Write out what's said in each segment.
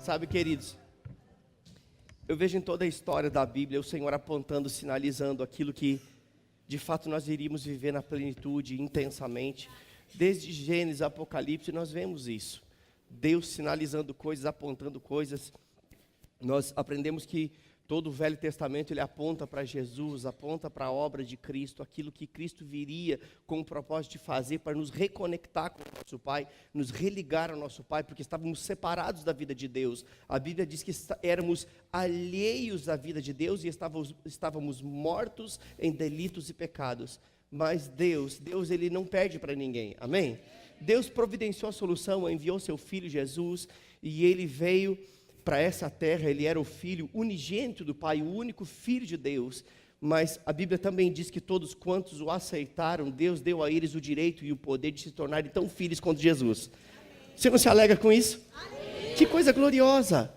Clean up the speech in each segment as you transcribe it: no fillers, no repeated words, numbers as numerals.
Sabe, queridos, eu vejo em toda a história da Bíblia o Senhor apontando, sinalizando aquilo que de fato nós iríamos viver na plenitude, intensamente. Desde Gênesis, Apocalipse, nós vemos isso. Deus sinalizando coisas, apontando coisas. Nós aprendemos que todo o Velho Testamento ele aponta para Jesus, aponta para a obra de Cristo, aquilo que Cristo viria com o propósito de fazer para nos reconectar com o nosso Pai, nos religar ao nosso Pai, porque estávamos separados da vida de Deus. A Bíblia diz que éramos alheios à vida de Deus e estávamos mortos em delitos e pecados. Mas Deus ele não perde para ninguém, amém? Deus providenciou a solução, enviou seu Filho Jesus e ele veio para essa terra. Ele era o Filho unigênito do Pai, o único Filho de Deus, mas a Bíblia também diz que todos quantos o aceitaram, Deus deu a eles o direito e o poder de se tornarem tão filhos quanto Jesus. Você não se alegra com isso? Amém. Que coisa gloriosa!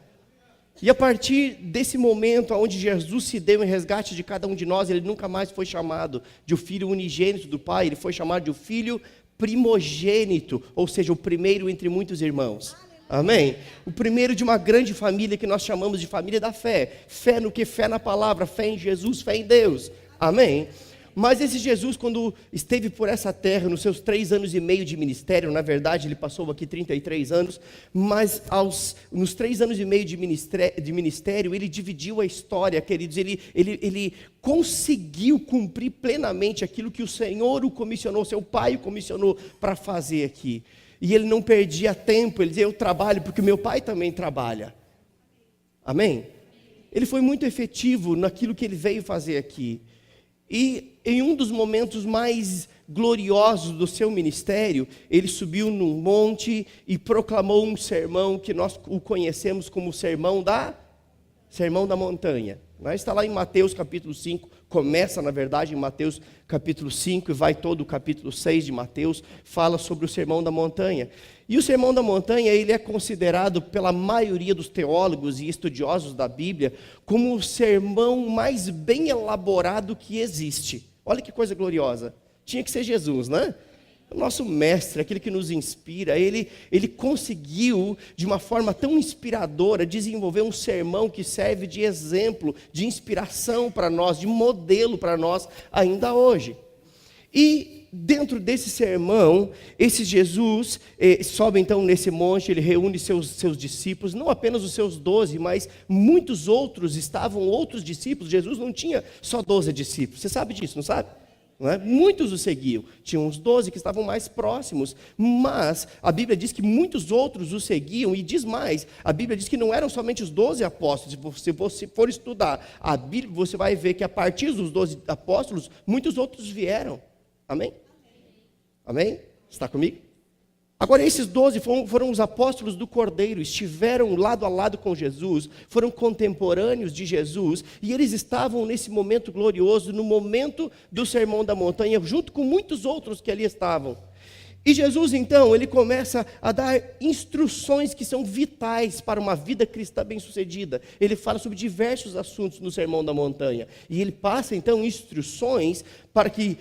E a partir desse momento onde Jesus se deu em resgate de cada um de nós, ele nunca mais foi chamado de o Filho unigênito do Pai, ele foi chamado de o Filho primogênito, ou seja, o primeiro entre muitos irmãos. Amém? O primeiro de uma grande família que nós chamamos de família da fé. Fé no que? Fé na palavra, fé em Jesus, fé em Deus. Amém? Mas esse Jesus, quando esteve por essa terra, nos seus 3 anos e meio de ministério, na verdade ele passou aqui 33 anos, mas nos 3 anos e meio de ministério, ele dividiu a história, queridos, ele conseguiu cumprir plenamente aquilo que o Senhor o comissionou, seu Pai o comissionou para fazer aqui. E ele não perdia tempo, ele dizia, eu trabalho porque meu pai também trabalha. Amém? Ele foi muito efetivo naquilo que ele veio fazer aqui. E em um dos momentos mais gloriosos do seu ministério, ele subiu num monte e proclamou um sermão que nós o conhecemos como o Sermão da Montanha. Está lá em Mateus capítulo 5, começa na verdade em Mateus capítulo 5 e vai todo o capítulo 6 de Mateus, fala sobre o Sermão da Montanha. E o Sermão da Montanha, ele é considerado pela maioria dos teólogos e estudiosos da Bíblia como o sermão mais bem elaborado que existe. Olha que coisa gloriosa. Tinha que ser Jesus, né? O nosso mestre, aquele que nos inspira, ele conseguiu, de uma forma tão inspiradora, desenvolver um sermão que serve de exemplo, de inspiração para nós, de modelo para nós ainda hoje. E dentro desse sermão, esse Jesus sobe então nesse monte, ele reúne seus discípulos, não apenas os seus 12, mas muitos outros discípulos. Jesus não tinha só 12 discípulos, você sabe disso, não sabe? Não é? Muitos o seguiam, tinham uns 12 que estavam mais próximos, mas a Bíblia diz que muitos outros o seguiam, e diz mais, a Bíblia diz que não eram somente os 12 apóstolos. Se você for estudar a Bíblia, você vai ver que a partir dos 12 apóstolos, muitos outros vieram. Amém? Amém? Está comigo? Agora, esses 12 foram os apóstolos do Cordeiro, estiveram lado a lado com Jesus, foram contemporâneos de Jesus, e eles estavam nesse momento glorioso, no momento do Sermão da Montanha, junto com muitos outros que ali estavam. E Jesus, então, ele começa a dar instruções que são vitais para uma vida cristã bem-sucedida. Ele fala sobre diversos assuntos no Sermão da Montanha, e ele passa, então, instruções para que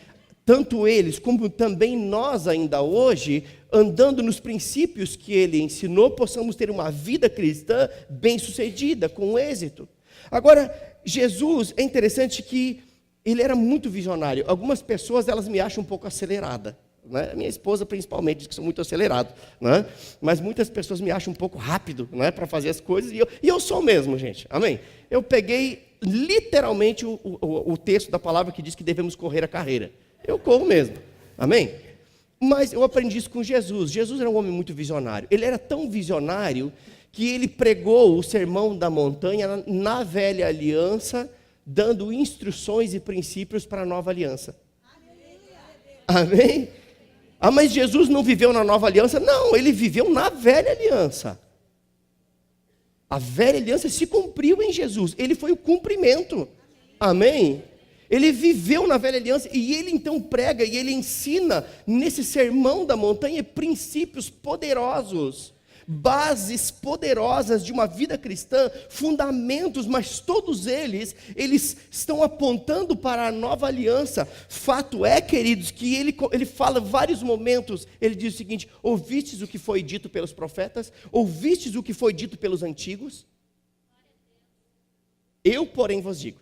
tanto eles, como também nós ainda hoje, andando nos princípios que ele ensinou, possamos ter uma vida cristã bem-sucedida, com êxito. Agora, Jesus, é interessante que ele era muito visionário. Algumas pessoas, elas me acham um pouco acelerada, né? Minha esposa, principalmente, diz que sou muito acelerado, né? Mas muitas pessoas me acham um pouco rápido, né, para fazer as coisas, e eu sou mesmo, gente, amém? Eu peguei literalmente o texto da palavra que diz que devemos correr a carreira. Eu corro mesmo, amém? Mas eu aprendi isso com Jesus. Jesus era um homem muito visionário. Ele era tão visionário que ele pregou o Sermão da Montanha na Velha Aliança, dando instruções e princípios para a Nova Aliança. Amém? Ah, mas Jesus não viveu na Nova Aliança? Não, ele viveu na Velha Aliança. A Velha Aliança se cumpriu em Jesus. Ele foi o cumprimento. Amém? Ele viveu na Velha Aliança e ele então prega e ele ensina nesse Sermão da Montanha princípios poderosos bases poderosas de uma vida cristã, fundamentos, mas todos eles estão apontando para a nova aliança. Fato é, queridos, que ele fala vários momentos, ele diz o seguinte: ouvistes o que foi dito pelos profetas? Ouvistes o que foi dito pelos antigos? Eu, porém, vos digo.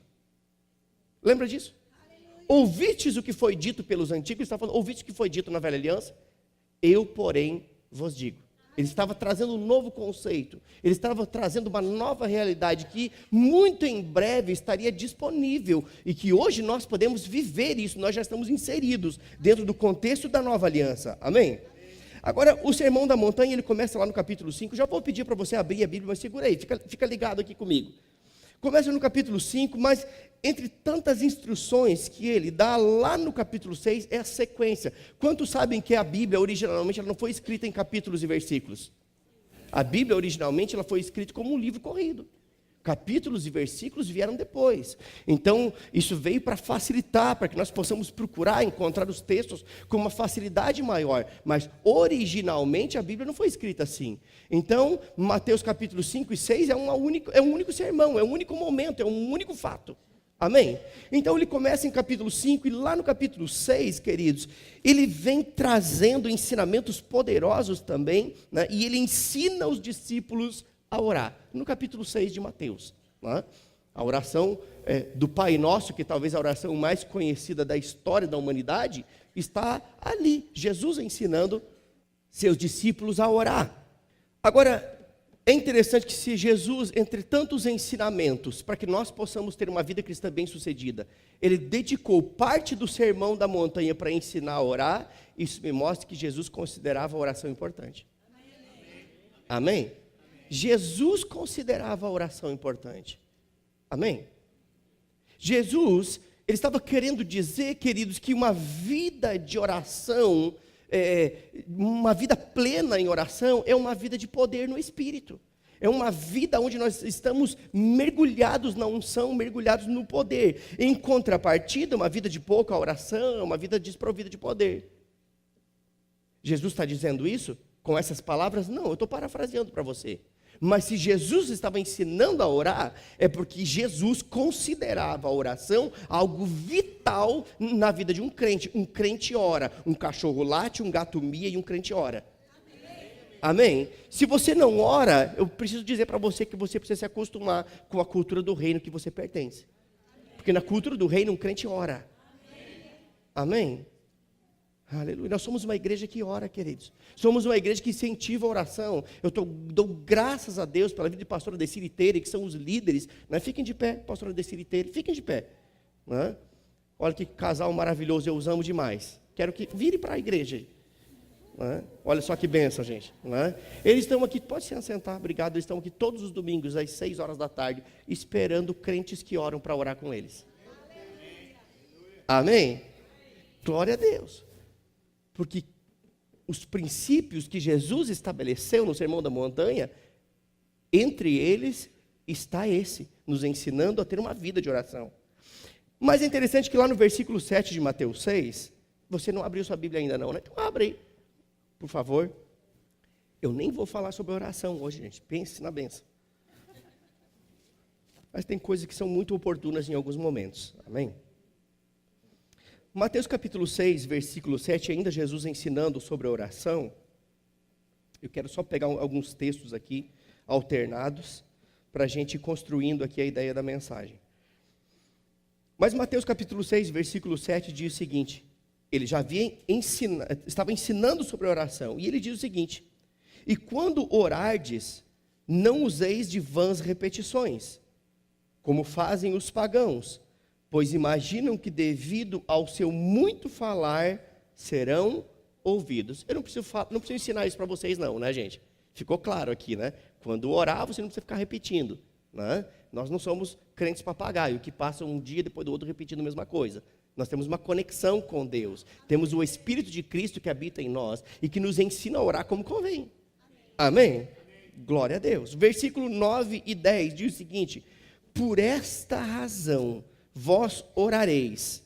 Lembra disso? Ouvistes o que foi dito pelos antigos? Ele está falando, ouvistes o que foi dito na velha aliança? Eu, porém, vos digo. Ele estava trazendo um novo conceito. Ele estava trazendo uma nova realidade que muito em breve estaria disponível. E que hoje nós podemos viver isso. Nós já estamos inseridos dentro do contexto da nova aliança. Amém? Agora, o Sermão da Montanha, ele começa lá no capítulo 5. Já vou pedir para você abrir a Bíblia, mas segura aí. Fica ligado aqui comigo. Começa no capítulo 5, mas entre tantas instruções que ele dá, lá no capítulo 6 é a sequência. Quantos sabem que a Bíblia, originalmente, ela não foi escrita em capítulos e versículos? A Bíblia, originalmente, ela foi escrita como um livro corrido. Capítulos e versículos vieram depois. Então, isso veio para facilitar, para que nós possamos procurar, encontrar os textos com uma facilidade maior. Mas, originalmente, a Bíblia não foi escrita assim. Então, Mateus capítulo 5 e 6 é um único sermão, é um único momento, é um único fato. Amém? Então, ele começa em capítulo 5 e lá no capítulo 6, queridos, ele vem trazendo ensinamentos poderosos também, né? E ele ensina os discípulos a orar, no capítulo 6 de Mateus, né? A oração do Pai Nosso, que talvez a oração mais conhecida da história da humanidade, está ali, Jesus ensinando seus discípulos a orar. Agora, é interessante que se Jesus, entre tantos ensinamentos, para que nós possamos ter uma vida cristã bem-sucedida, ele dedicou parte do Sermão da Montanha para ensinar a orar, isso me mostra que Jesus considerava a oração importante. Amém? Jesus considerava a oração importante. Amém? Jesus, ele estava querendo dizer, queridos, que uma vida de oração, uma vida plena em oração, é uma vida de poder no Espírito. É uma vida onde nós estamos mergulhados na unção, mergulhados no poder. Em contrapartida, uma vida de pouca oração é uma vida desprovida de poder. Jesus está dizendo isso com essas palavras? Não, eu estou parafraseando para você. Mas se Jesus estava ensinando a orar, é porque Jesus considerava a oração algo vital na vida de um crente. Um crente ora, um cachorro late, um gato mia e um crente ora. Amém? Se você não ora, eu preciso dizer para você que você precisa se acostumar com a cultura do reino que você pertence. Porque na cultura do reino um crente ora. Amém? Aleluia. Nós somos uma igreja que ora, queridos. Somos uma igreja que incentiva a oração. Eu dou graças a Deus pela vida de pastora Deciri Teire, que são os líderes. Né? Fiquem de pé, pastora Deciri Teire, fiquem de pé. Né? Olha que casal maravilhoso, eu os amo demais. Quero que vire para a igreja. Né? Olha só que bênção, gente. Né? Eles estão aqui, pode se assentar, obrigado. Eles estão aqui todos os domingos, às 6 horas da tarde, esperando crentes que oram para orar com eles. Amém? Glória a Deus. Porque os princípios que Jesus estabeleceu no Sermão da Montanha, entre eles está esse, nos ensinando a ter uma vida de oração. Mas é interessante que lá no versículo 7 de Mateus 6, você não abriu sua Bíblia ainda não, né? Então abre aí, por favor. Eu nem vou falar sobre oração hoje, gente, pense na bênção. Mas tem coisas que são muito oportunas em alguns momentos, amém? Mateus capítulo 6, versículo 7, ainda Jesus ensinando sobre a oração. Eu quero só pegar alguns textos aqui, alternados, para a gente ir construindo aqui a ideia da mensagem. Mas Mateus capítulo 6, versículo 7 diz o seguinte, ele já estava ensinando sobre a oração, e ele diz o seguinte, e quando orardes, não useis de vãs repetições, como fazem os pagãos, pois imaginam que devido ao seu muito falar, serão ouvidos. Eu não preciso ensinar isso para vocês não, né, gente? Ficou claro aqui, né? Quando orar, você não precisa ficar repetindo, né? Nós não somos crentes papagaio, que passam um dia depois do outro repetindo a mesma coisa. Nós temos uma conexão com Deus. Temos o Espírito de Cristo que habita em nós e que nos ensina a orar como convém. Amém? Amém? Glória a Deus. Versículo 9 e 10 diz o seguinte, por esta razão vós orareis,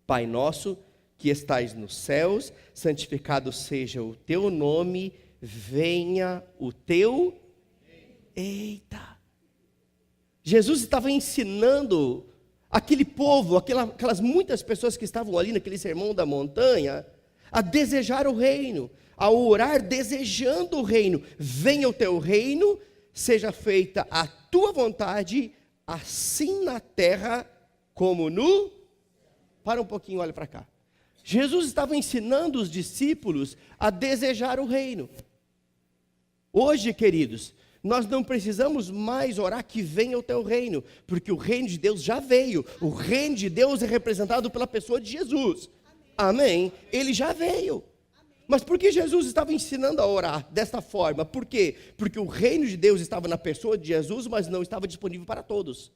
Pai nosso que estais nos céus, santificado seja o teu nome, venha o teu... Eita! Jesus estava ensinando aquele povo, aquelas muitas pessoas que estavam ali naquele sermão da montanha, a desejar o reino, a orar desejando o reino. Venha o teu reino, seja feita a tua vontade, assim na terra como no... Para um pouquinho, olha para cá. Jesus estava ensinando os discípulos a desejar o reino. Hoje, queridos, nós não precisamos mais orar que venha o teu reino, porque o reino de Deus já veio. O reino de Deus é representado pela pessoa de Jesus. Amém? Ele já veio. Mas por que Jesus estava ensinando a orar desta forma? Por quê? Porque o reino de Deus estava na pessoa de Jesus, mas não estava disponível para todos.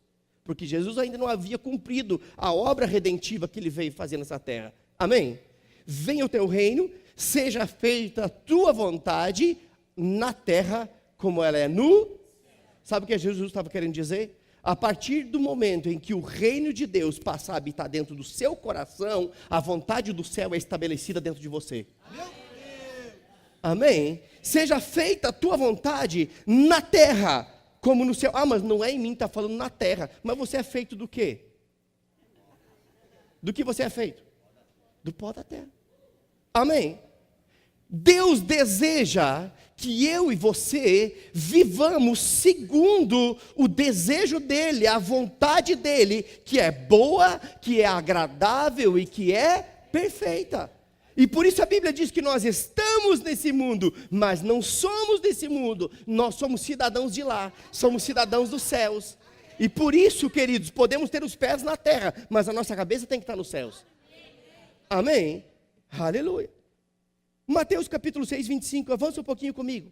Porque Jesus ainda não havia cumprido a obra redentiva que ele veio fazer nessa terra. Amém? Venha o teu reino, seja feita a tua vontade na terra como ela é no... Sabe o que Jesus estava querendo dizer? A partir do momento em que o reino de Deus passar a habitar dentro do seu coração, a vontade do céu é estabelecida dentro de você. Amém? Seja feita a tua vontade na terra, como no céu. Ah, mas não é em mim, está falando na terra. Mas você é feito do quê? Do que você é feito? Do pó da terra. Amém? Deus deseja que eu e você vivamos segundo o desejo dEle, a vontade dEle, que é boa, que é agradável e que é perfeita. E por isso a Bíblia diz que nós estamos nesse mundo, mas não somos desse mundo. Nós somos cidadãos de lá, somos cidadãos dos céus. E por isso, queridos, podemos ter os pés na terra, mas a nossa cabeça tem que estar nos céus. Amém? Aleluia. Mateus capítulo 6, 25, avança um pouquinho comigo.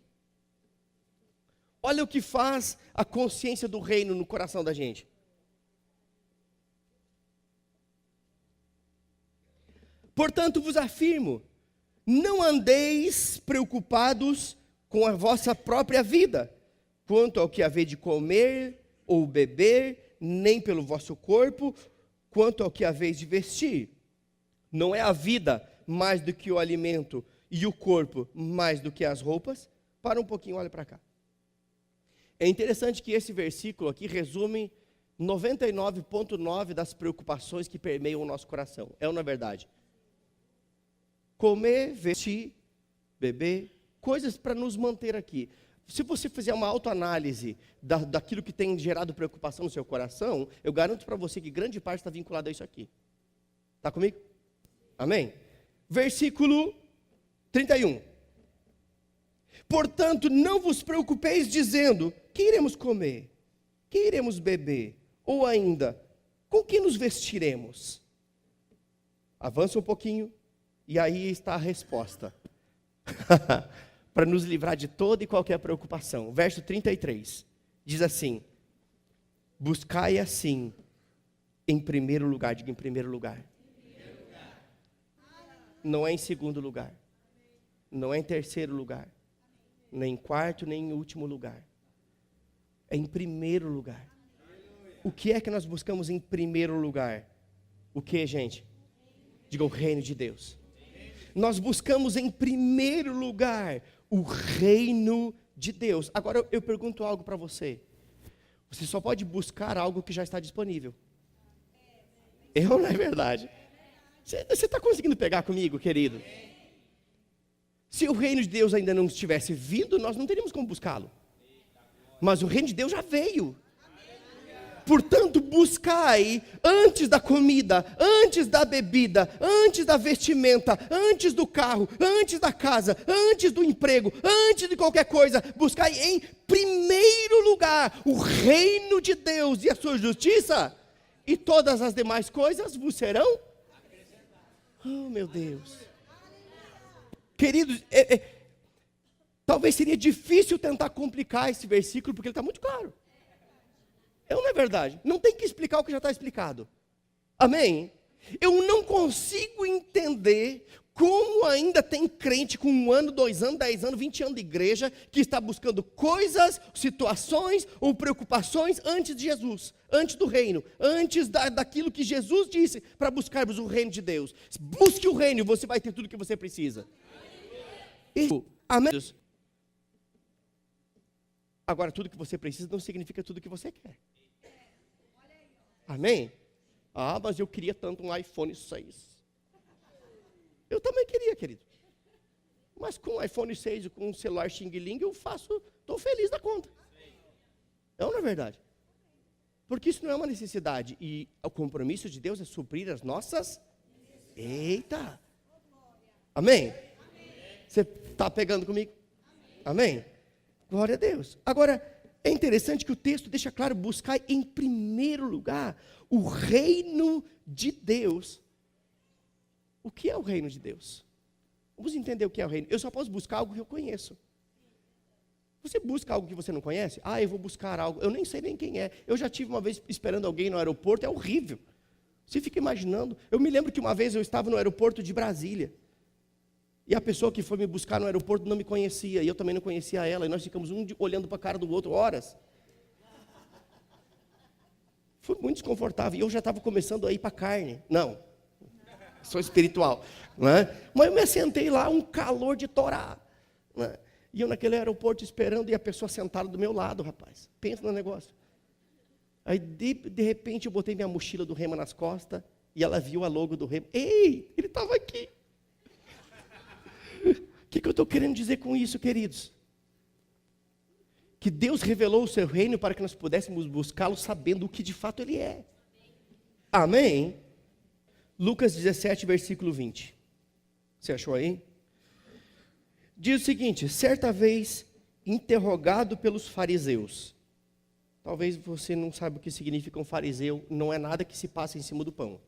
Olha o que faz a consciência do reino no coração da gente. Portanto vos afirmo, não andeis preocupados com a vossa própria vida, quanto ao que haver de comer ou beber, nem pelo vosso corpo, quanto ao que haveis de vestir. Não é a vida mais do que o alimento, e o corpo mais do que as roupas? Para um pouquinho, olha para cá. É interessante que esse versículo aqui resume 99,9% das preocupações que permeiam o nosso coração. É ou não é verdade? Comer, vestir, beber, coisas para nos manter aqui. Se você fizer uma autoanálise daquilo que tem gerado preocupação no seu coração, eu garanto para você que grande parte está vinculada a isso aqui. Está comigo? Amém? Versículo 31. Portanto, não vos preocupeis dizendo, que iremos comer? Que iremos beber? Ou ainda, com que nos vestiremos? Avança um pouquinho, e aí está a resposta. Para nos livrar de toda e qualquer preocupação. Verso 33, diz assim, buscai assim, em primeiro lugar, diga em primeiro lugar. Não é em segundo lugar. Não é em terceiro lugar, nem em quarto, nem em último lugar. É em primeiro lugar. O que é que nós buscamos em primeiro lugar? O que, gente? Diga o reino de Deus. Nós buscamos em primeiro lugar o reino de Deus. Agora eu pergunto algo para você. Você só pode buscar algo que já está disponível. Não é verdade? Você está conseguindo pegar comigo, querido? Se o reino de Deus ainda não estivesse vindo, nós não teríamos como buscá-lo. Mas o reino de Deus já veio. Portanto, buscai antes da comida, antes da bebida, antes da vestimenta, antes do carro, antes da casa, antes do emprego, antes de qualquer coisa, buscai em primeiro lugar o reino de Deus e a sua justiça, e todas as demais coisas vos serão. Oh, meu Deus. Queridos, talvez seria difícil tentar complicar esse versículo, porque ele está muito claro. Não é verdade? Não tem que explicar o que já está explicado. Amém? Eu não consigo entender como ainda tem crente com 1 ano, 2 anos, 10 anos, 20 anos de igreja, que está buscando coisas, situações ou preocupações antes de Jesus, antes do reino, antes daquilo que Jesus disse para buscarmos o reino de Deus. Busque o reino e você vai ter tudo o que você precisa. Amém? Agora, tudo que você precisa não significa tudo que você quer. Amém? Ah, mas eu queria tanto um iPhone 6. Eu também queria, querido. Mas com o iPhone 6 e com um celular xing-ling, estou feliz da conta. Não é verdade? Porque isso não é uma necessidade. E o compromisso de Deus é suprir as nossas... Eita! Amém? Você está pegando comigo? Amém? Glória a Deus. Agora, é interessante que o texto deixa claro, buscar em primeiro lugar o reino de Deus. O que é o reino de Deus? Vamos entender o que é o reino. Eu só posso buscar algo que eu conheço. Você busca algo que você não conhece? Ah, eu vou buscar algo. Eu nem sei nem quem é. Eu já tive uma vez esperando alguém no aeroporto, é horrível. Você fica imaginando. Eu me lembro que uma vez eu estava no aeroporto de Brasília. E a pessoa que foi me buscar no aeroporto não me conhecia. E eu também não conhecia ela. E nós ficamos olhando para a cara do outro horas. Foi muito desconfortável. E eu já estava começando a ir para a carne. Não. Sou espiritual. Não é? Mas eu me assentei lá, um calor de Torá. Não é? E eu naquele aeroporto esperando e a pessoa sentada do meu lado, rapaz. Pensa no negócio. Aí de repente eu botei minha mochila do Rema nas costas e ela viu a logo do Rema. Ei, ele estava aqui. O que eu estou querendo dizer com isso, queridos? Que Deus revelou o seu reino para que nós pudéssemos buscá-lo sabendo o que de fato ele é. Amém? Lucas 17, versículo 20. Você achou aí? Diz o seguinte: certa vez, interrogado pelos fariseus. Talvez você não saiba o que significa um fariseu. Não é nada que se passa em cima do pão.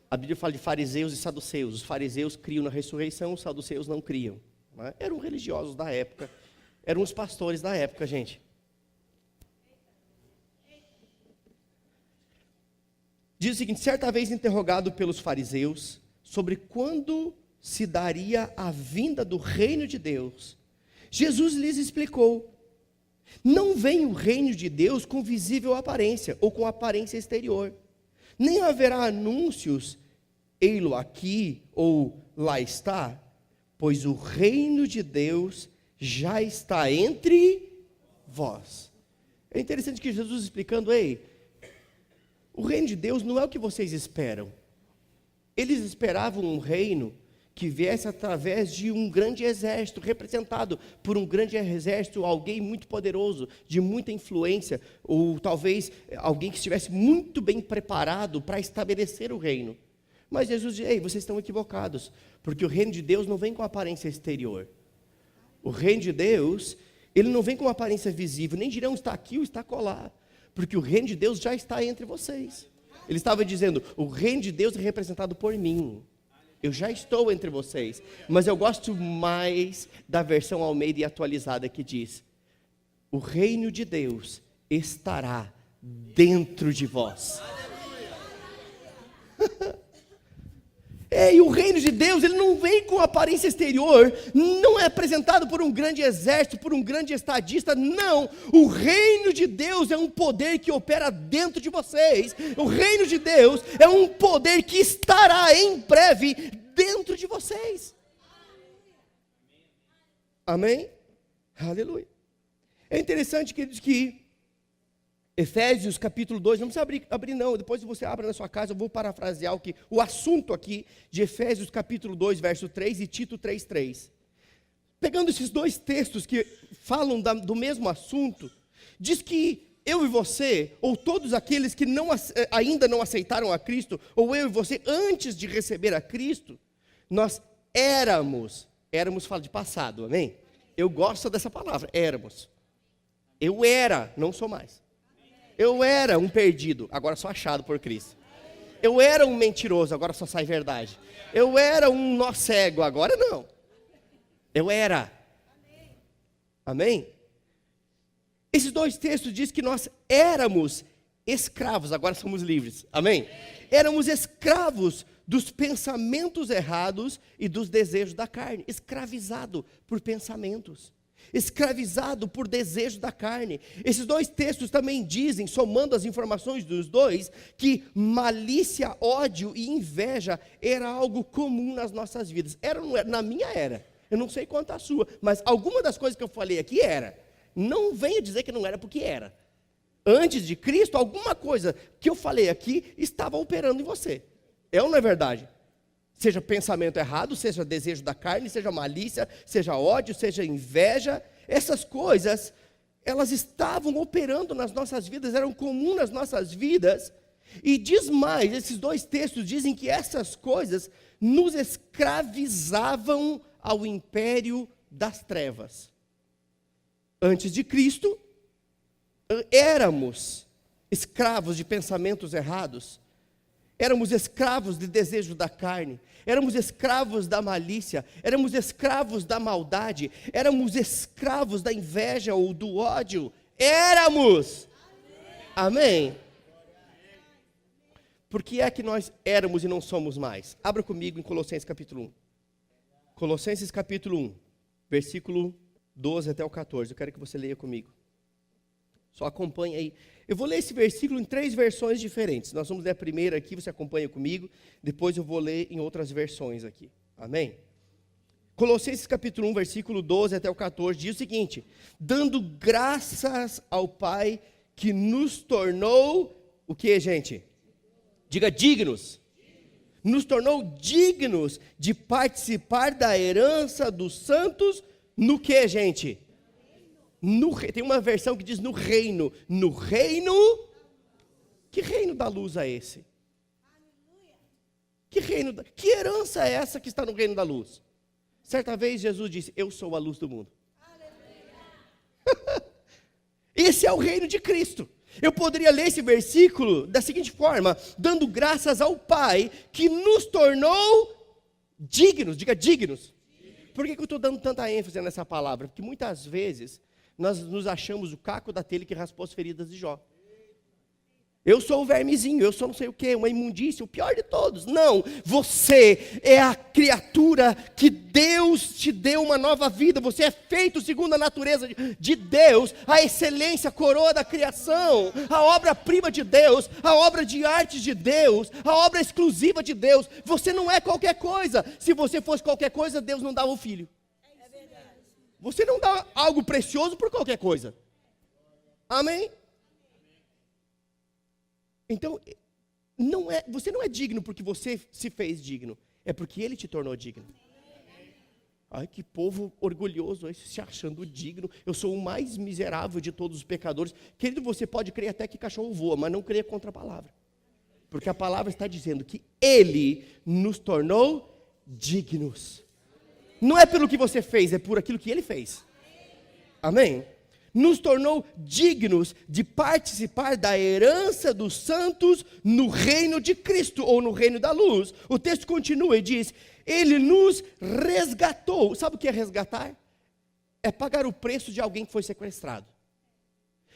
A Bíblia fala de fariseus e saduceus. Os fariseus criam na ressurreição, os saduceus não criam. Né? Eram religiosos da época. Eram os pastores da época, gente. Diz o seguinte: certa vez interrogado pelos fariseus sobre quando se daria a vinda do reino de Deus, Jesus lhes explicou: não vem o reino de Deus com visível aparência, ou com aparência exterior. Nem haverá anúncios, ei-lo aqui, ou lá está, pois o reino de Deus já está entre vós. É interessante que Jesus explicando: ei, o reino de Deus não é o que vocês esperam. Eles esperavam um reino que viesse através de um grande exército, representado por um grande exército, alguém muito poderoso, de muita influência, ou talvez alguém que estivesse muito bem preparado para estabelecer o reino. Mas Jesus diz: ei, vocês estão equivocados, porque o reino de Deus não vem com aparência exterior. O reino de Deus, ele não vem com aparência visível, nem dirão está aqui ou está acolá, porque o reino de Deus já está entre vocês. Ele estava dizendo: o reino de Deus é representado por mim. Eu já estou entre vocês. Mas eu gosto mais da versão Almeida e atualizada, que diz: o reino de Deus estará dentro de vós. E o reino de Deus, ele não vem com aparência exterior, não é apresentado por um grande exército, por um grande estadista, não. O reino de Deus é um poder que opera dentro de vocês. O reino de Deus é um poder que estará em breve dentro de vocês. Amém? Aleluia. É interessante que diz que Efésios capítulo 2, não precisa abrir não, depois você abre na sua casa, eu vou parafrasear o assunto aqui de Efésios capítulo 2, verso 3 e Tito 3:3. Pegando esses dois textos que falam do mesmo assunto, diz que eu e você, ou todos aqueles que ainda não aceitaram a Cristo, ou eu e você, antes de receber a Cristo, nós éramos fala de passado, amém? Eu gosto dessa palavra, éramos. Eu era, não sou mais. Eu era um perdido, agora sou achado por Cristo. Eu era um mentiroso, agora só sai verdade. Eu era um nó cego, agora não. Eu era. Amém? Esses dois textos dizem que nós éramos escravos, agora somos livres. Amém? Éramos escravos dos pensamentos errados e dos desejos da carne. Escravizado por pensamentos. Escravizado por desejo da carne. Esses dois textos também dizem, somando as informações dos dois, que malícia, ódio e inveja era algo comum nas nossas vidas. Na minha era. Eu não sei quanto a sua, mas alguma das coisas que eu falei aqui era. Não venha dizer que não era porque era. Antes de Cristo, alguma coisa que eu falei aqui estava operando em você. É ou não é verdade? Seja pensamento errado, seja desejo da carne, seja malícia, seja ódio, seja inveja. Essas coisas, elas estavam operando nas nossas vidas, eram comuns nas nossas vidas. E diz mais, esses dois textos dizem que essas coisas nos escravizavam ao império das trevas. Antes de Cristo, éramos escravos de pensamentos errados, éramos escravos de desejo da carne, éramos escravos da malícia, éramos escravos da maldade, éramos escravos da inveja ou do ódio, éramos, amém? Por que é que nós éramos e não somos mais? Abra comigo em Colossenses capítulo 1. Colossenses capítulo 1, versículo 12 até o 14, eu quero que você leia comigo. Só acompanhe aí. Eu vou ler esse versículo em 3 versões diferentes. Nós vamos ler a primeira aqui, você acompanha comigo. Depois eu vou ler em outras versões aqui. Amém? Colossenses capítulo 1, versículo 12 até o 14, diz o seguinte: dando graças ao Pai que nos tornou, o que, gente? Diga dignos. Nos tornou dignos de participar da herança dos santos, no que, gente? Tem uma versão que diz no reino. No reino. Que reino da luz é esse? Que herança é essa que está no reino da luz? Certa vez Jesus disse: eu sou a luz do mundo. Esse é o reino de Cristo. Eu poderia ler esse versículo da seguinte forma: dando graças ao Pai que nos tornou dignos. Diga dignos. Por que eu estou dando tanta ênfase nessa palavra? Porque muitas vezes nós nos achamos o caco daquele que raspou as feridas de Jó. Eu sou o vermezinho, eu sou não sei o que, uma imundícia, o pior de todos. Não, você é a criatura que Deus te deu uma nova vida. Você é feito segundo a natureza de Deus, a excelência, a coroa da criação, a obra-prima de Deus, a obra de arte de Deus, a obra exclusiva de Deus. Você não é qualquer coisa. Se você fosse qualquer coisa, Deus não dava o filho. Você não dá algo precioso por qualquer coisa. Amém? Então, você não é digno porque você se fez digno. É porque Ele te tornou digno. Ai, que povo orgulhoso, se achando digno. Eu sou o mais miserável de todos os pecadores. Querido, você pode crer até que cachorro voa, mas não creia contra a palavra. Porque a palavra está dizendo que Ele nos tornou dignos. Não é pelo que você fez, é por aquilo que Ele fez. Amém? Nos tornou dignos de participar da herança dos santos no reino de Cristo, ou no reino da luz. O texto continua e diz: Ele nos resgatou. Sabe o que é resgatar? É pagar o preço de alguém que foi sequestrado.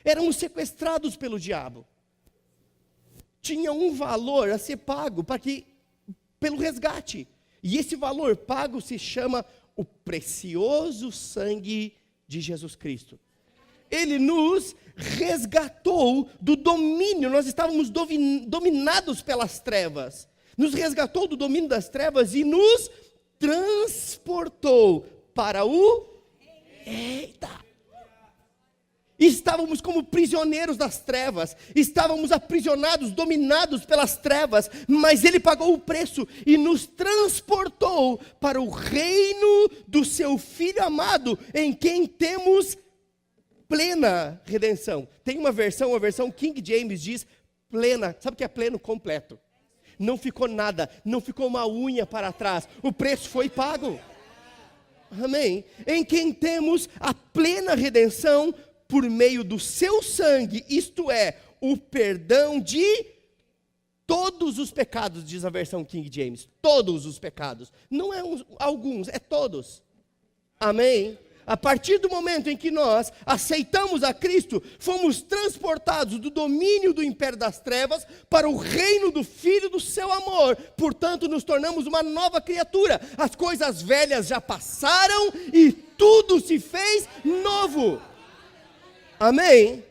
Éramos sequestrados pelo diabo. Tinha um valor a ser pago pelo resgate. E esse valor pago se chama o precioso sangue de Jesus Cristo. Ele nos resgatou do domínio, nós estávamos dominados pelas trevas. Nos resgatou do domínio das trevas e nos transportou para o... Eita! Estávamos como prisioneiros das trevas, estávamos aprisionados, dominados pelas trevas, mas Ele pagou o preço e nos transportou para o reino do Seu Filho amado, em quem temos plena redenção. Tem uma versão King James diz plena. Sabe o que é pleno? Completo. Não ficou nada, não ficou uma unha para trás. O preço foi pago. Amém? Em quem temos a plena redenção por meio do seu sangue, isto é, o perdão de todos os pecados, diz a versão King James. Todos os pecados. Não é alguns, é todos. Amém? A partir do momento em que nós aceitamos a Cristo, fomos transportados do domínio do império das trevas para o reino do Filho do seu amor. Portanto, nos tornamos uma nova criatura. As coisas velhas já passaram e tudo se fez novo. Amém?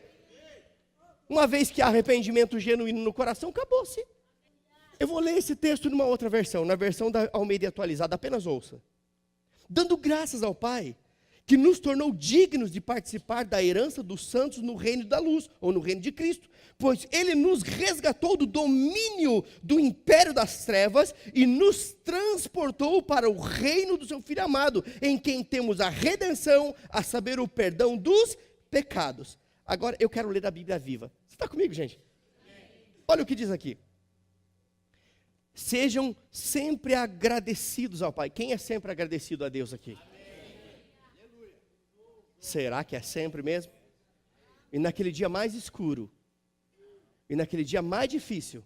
Uma vez que há arrependimento genuíno no coração, acabou-se. Eu vou ler esse texto numa outra versão, na versão da Almeida atualizada, apenas ouça. dando graças ao Pai, que nos tornou dignos de participar da herança dos santos no reino da luz, ou no reino de Cristo, pois Ele nos resgatou do domínio do império das trevas e nos transportou para o reino do seu Filho amado, em quem temos a redenção, a saber, o perdão dos pecados. Agora eu quero ler a Bíblia Viva. Você está comigo, gente? Olha o que diz aqui. Sejam sempre agradecidos ao Pai. Quem é sempre agradecido a Deus aqui? Será que é sempre mesmo? E naquele dia mais escuro, e naquele dia mais difícil,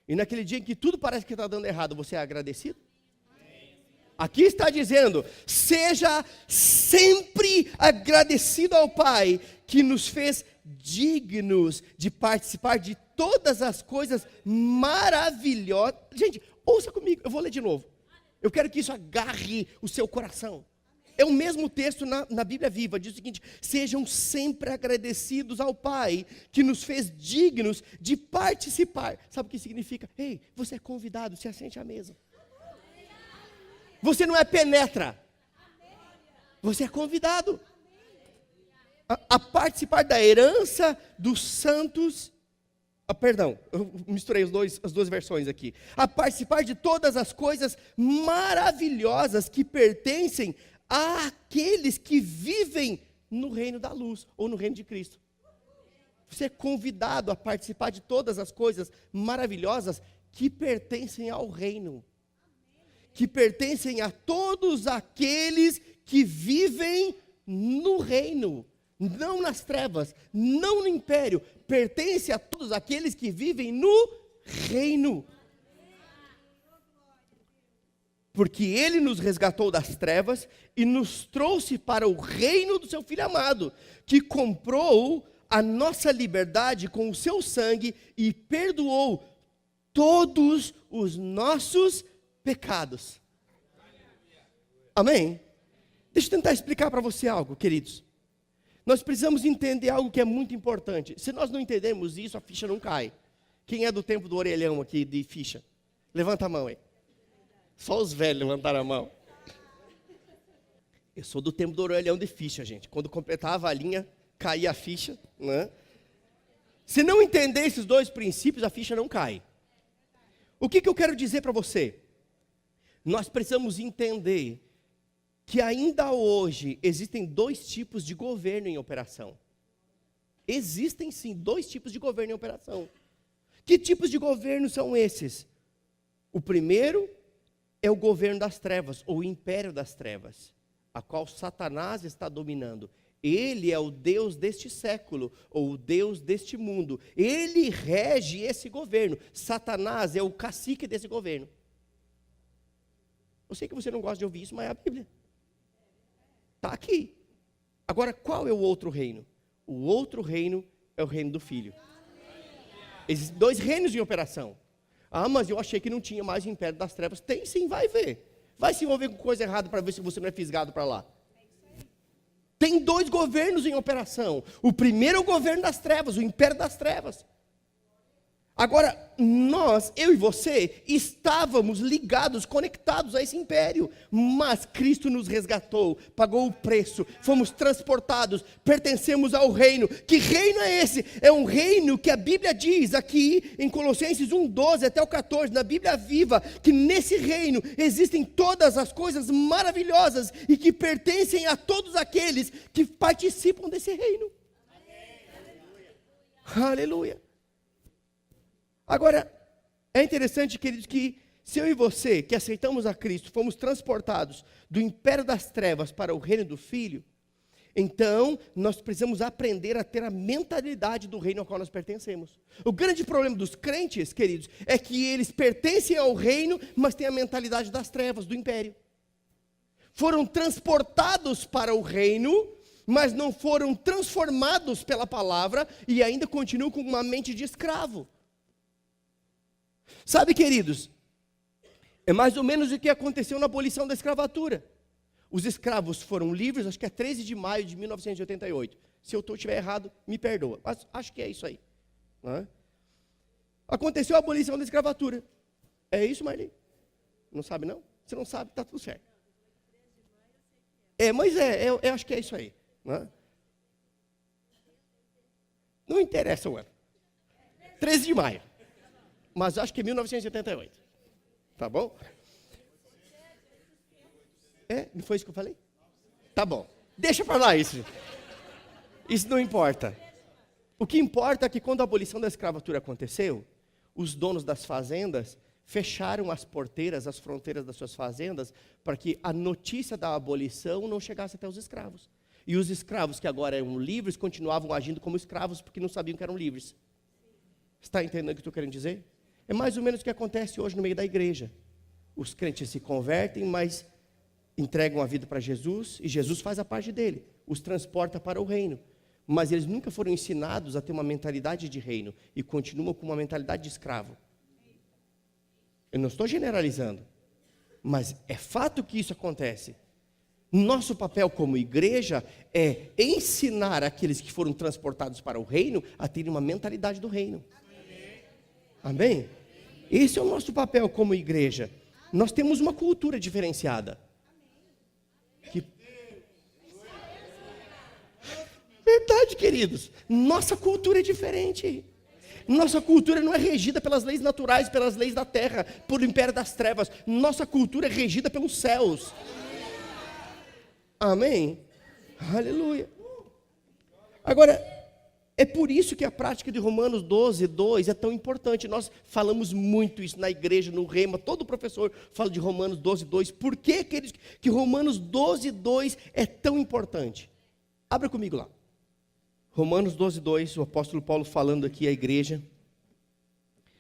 e naquele dia em que tudo parece que está dando errado, você é agradecido? Aqui está dizendo, seja sempre agradecido ao Pai, que nos fez dignos de participar de todas as coisas maravilhosas. Gente, ouça comigo, eu vou ler de novo. Eu quero que isso agarre o seu coração. É o mesmo texto na Bíblia Viva, diz o seguinte: sejam sempre agradecidos ao Pai, que nos fez dignos de participar. Sabe o que significa? Ei, você é convidado, se assente à mesa. Você não é penetra, você é convidado a participar da herança dos santos. Perdão, eu misturei as duas versões aqui. A participar de todas as coisas maravilhosas que pertencem àqueles que vivem no reino da luz, ou no reino de Cristo. Você é convidado a participar de todas as coisas maravilhosas que pertencem ao reino. Que pertencem a todos aqueles que vivem no reino. Não nas trevas, não no império. Pertence a todos aqueles que vivem no reino. Porque Ele nos resgatou das trevas e nos trouxe para o reino do seu Filho amado, que comprou a nossa liberdade com o seu sangue e perdoou todos os nossos pecados. Amém? Deixa eu tentar explicar para você algo, queridos. Nós precisamos entender algo que é muito importante. Se nós não entendermos isso, a ficha não cai. Quem é do tempo do orelhão aqui de ficha? Levanta a mão aí. Só os velhos levantaram a mão. Eu sou do tempo do orelhão de ficha, gente. Quando completava a linha, caía a ficha, né? Se não entender esses dois princípios, a ficha não cai. O que eu quero dizer para você? Nós precisamos entender que ainda hoje existem dois tipos de governo em operação. Existem sim dois tipos de governo em operação. Que tipos de governo são esses? O primeiro é o governo das trevas, ou o império das trevas, a qual Satanás está dominando. Ele é o Deus deste século, ou o Deus deste mundo. Ele rege esse governo. Satanás é o cacique desse governo. Eu sei que você não gosta de ouvir isso, mas é a Bíblia. Está aqui. Agora, qual é o outro reino? O outro reino é o reino do Filho. Existem dois reinos em operação. Mas eu achei que não tinha mais o império das trevas. Tem sim, vai ver. Vai se envolver com coisa errada para ver se você não é fisgado para lá. Tem dois governos em operação. O primeiro é o governo das trevas, o império das trevas. Agora, nós, eu e você, estávamos ligados, conectados a esse império. Mas Cristo nos resgatou, pagou o preço, fomos transportados, pertencemos ao reino. Que reino é esse? É um reino que a Bíblia diz aqui em Colossenses 1:12 até o 14, na Bíblia Viva, que nesse reino existem todas as coisas maravilhosas e que pertencem a todos aqueles que participam desse reino. Aleluia. Agora, é interessante, queridos, que se eu e você, que aceitamos a Cristo, fomos transportados do império das trevas para o reino do Filho, então nós precisamos aprender a ter a mentalidade do reino ao qual nós pertencemos. O grande problema dos crentes, queridos, é que eles pertencem ao reino, mas têm a mentalidade das trevas, do império. Foram transportados para o reino, mas não foram transformados pela palavra e ainda continuam com uma mente de escravo. Sabe, queridos, é mais ou menos o que aconteceu na abolição da escravatura. Os escravos foram livres, acho que é 13 de maio de 1988. Se eu estiver errado, me perdoa, mas acho que é isso aí. Aconteceu a abolição da escravatura. É isso, Marli? Não sabe não? Se não sabe, está tudo certo. Mas eu acho que é isso aí. Não interessa o ano. 13 de maio. Mas acho que é 1988. Tá bom? Não foi isso que eu falei? Tá bom. Deixa pra lá isso. Isso não importa. O que importa é que quando a abolição da escravatura aconteceu, os donos das fazendas fecharam as porteiras, as fronteiras das suas fazendas, para que a notícia da abolição não chegasse até os escravos. E os escravos que agora eram livres continuavam agindo como escravos porque não sabiam que eram livres. Está entendendo o que eu estou querendo dizer? É mais ou menos o que acontece hoje no meio da igreja. Os crentes se convertem, mas entregam a vida para Jesus, e Jesus faz a parte dele, os transporta para o reino. Mas eles nunca foram ensinados a ter uma mentalidade de reino, e continuam com uma mentalidade de escravo. Eu não estou generalizando, mas é fato que isso acontece. Nosso papel como igreja é ensinar aqueles que foram transportados para o reino a terem uma mentalidade do reino. Amém? Esse é o nosso papel como igreja. Nós temos uma cultura diferenciada. Verdade, queridos. Nossa cultura é diferente. Nossa cultura não é regida pelas leis naturais, pelas leis da terra, pelo império das trevas. Nossa cultura é regida pelos céus. Amém? Aleluia. Agora, é por isso que a prática de Romanos 12, 2 é tão importante. Nós falamos muito isso na igreja, no Rema. Todo professor fala de Romanos 12, 2. Por que, queridos, que Romanos 12, 2 é tão importante? Abra comigo lá. Romanos 12, 2, o apóstolo Paulo falando aqui à igreja,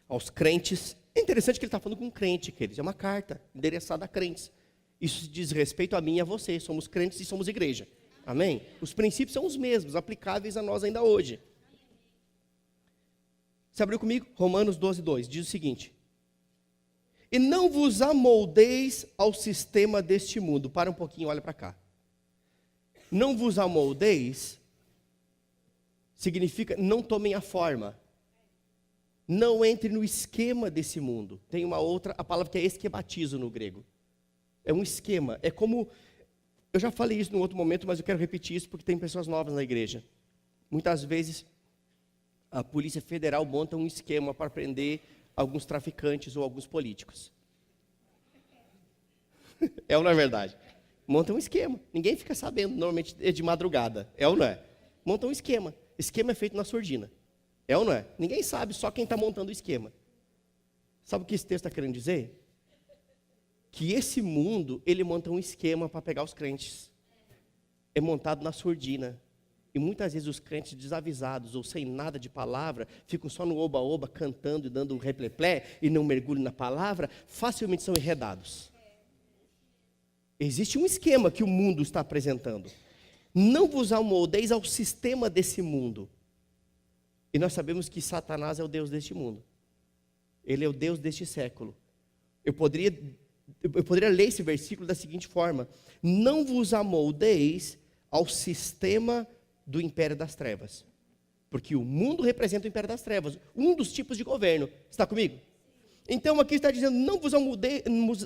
aos crentes. É interessante que ele está falando com um crente, queridos. É uma carta endereçada a crentes. Isso diz respeito a mim e a você. Somos crentes e somos igreja. Amém? Os princípios são os mesmos, aplicáveis a nós ainda hoje. Você abriu comigo? Romanos 12, 2. Diz o seguinte: e não vos amoldeis ao sistema deste mundo. Para um pouquinho, olha para cá. Não vos amoldeis significa não tomem a forma. Não entre no esquema desse mundo. Tem uma outra, a palavra que é esquematizo no grego. É um esquema. É como, eu já falei isso em outro momento, mas eu quero repetir isso porque tem pessoas novas na igreja. Muitas vezes a Polícia Federal monta um esquema para prender alguns traficantes ou alguns políticos. É ou não é verdade? Monta um esquema. Ninguém fica sabendo, normalmente é de madrugada. É ou não é? Monta um esquema. Esquema é feito na surdina. É ou não é? Ninguém sabe, só quem está montando o esquema. Sabe o que esse texto está querendo dizer? Que esse mundo, ele monta um esquema para pegar os crentes. É montado na surdina. E muitas vezes os crentes desavisados ou sem nada de palavra, ficam só no oba-oba, cantando e dando um repleplé, e não mergulham na palavra, facilmente são enredados. Existe um esquema que o mundo está apresentando. Não vos amoldeis ao sistema desse mundo. E nós sabemos que Satanás é o Deus deste mundo. Ele é o Deus deste século. Eu poderia ler esse versículo da seguinte forma: não vos amoldeis ao sistema do império das trevas. Porque o mundo representa o império das trevas, um dos tipos de governo. Está comigo? Então aqui está dizendo, não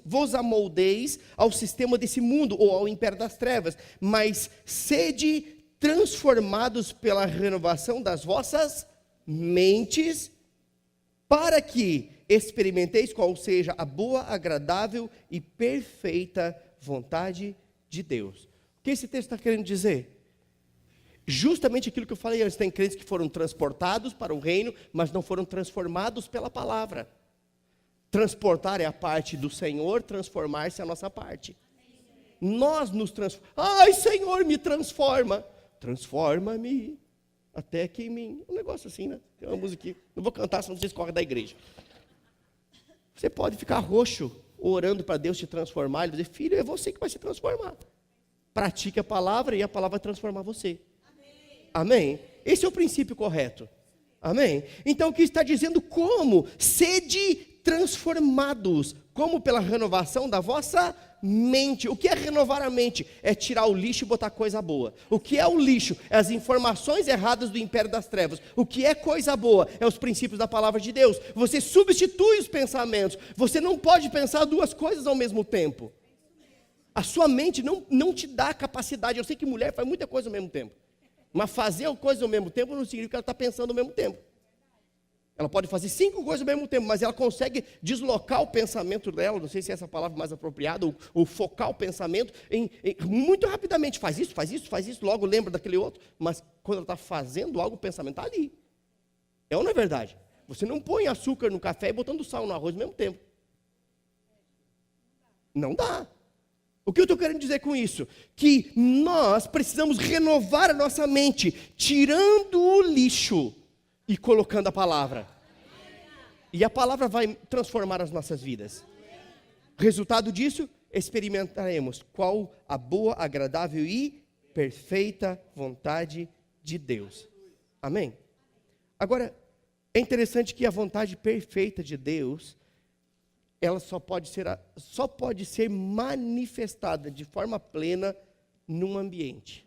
vos amoldeis ao sistema desse mundo, ou ao império das trevas, mas sede transformados pela renovação das vossas mentes, para que experimenteis qual seja a boa, agradável e perfeita vontade de Deus. O que esse texto está querendo dizer? Justamente aquilo que eu falei antes, tem crentes que foram transportados para o reino, mas não foram transformados pela palavra. Transportar é a parte do Senhor, transformar-se é a nossa parte. Nós nos transformamos. Ai, Senhor, me transforma. Transforma-me até que em mim. Um negócio assim, né? Tem uma musiquinha. Não vou cantar, senão vocês correm da igreja. Você pode ficar roxo, orando para Deus te transformar. Ele vai dizer, filho, é você que vai se transformar. Pratique a palavra e a palavra vai transformar você. Amém? Esse é o princípio correto. Amém? Então, o que está dizendo? Como? Sede transformados. Como? Pela renovação da vossa mente. O que é renovar a mente? É tirar o lixo e botar coisa boa. O que é o lixo? É as informações erradas do império das trevas. O que é coisa boa? É os princípios da palavra de Deus. Você substitui os pensamentos. Você não pode pensar duas coisas ao mesmo tempo. A sua mente não te dá capacidade. Eu sei que mulher faz muita coisa ao mesmo tempo. Mas fazer coisa ao mesmo tempo não significa que ela está pensando ao mesmo tempo. Ela pode fazer 5 coisas ao mesmo tempo, mas ela consegue deslocar o pensamento dela, não sei se é essa palavra mais apropriada, ou focar o pensamento muito rapidamente. Faz isso, logo lembra daquele outro. Mas quando ela está fazendo algo, o pensamento está ali. É ou não é verdade? Você não põe açúcar no café e botando sal no arroz ao mesmo tempo. Não dá. O que eu estou querendo dizer com isso? Que nós precisamos renovar a nossa mente, tirando o lixo e colocando a palavra. E a palavra vai transformar as nossas vidas. Resultado disso, experimentaremos qual a boa, agradável e perfeita vontade de Deus. Amém? Agora, é interessante que a vontade perfeita de Deus, ela só pode ser manifestada de forma plena num ambiente.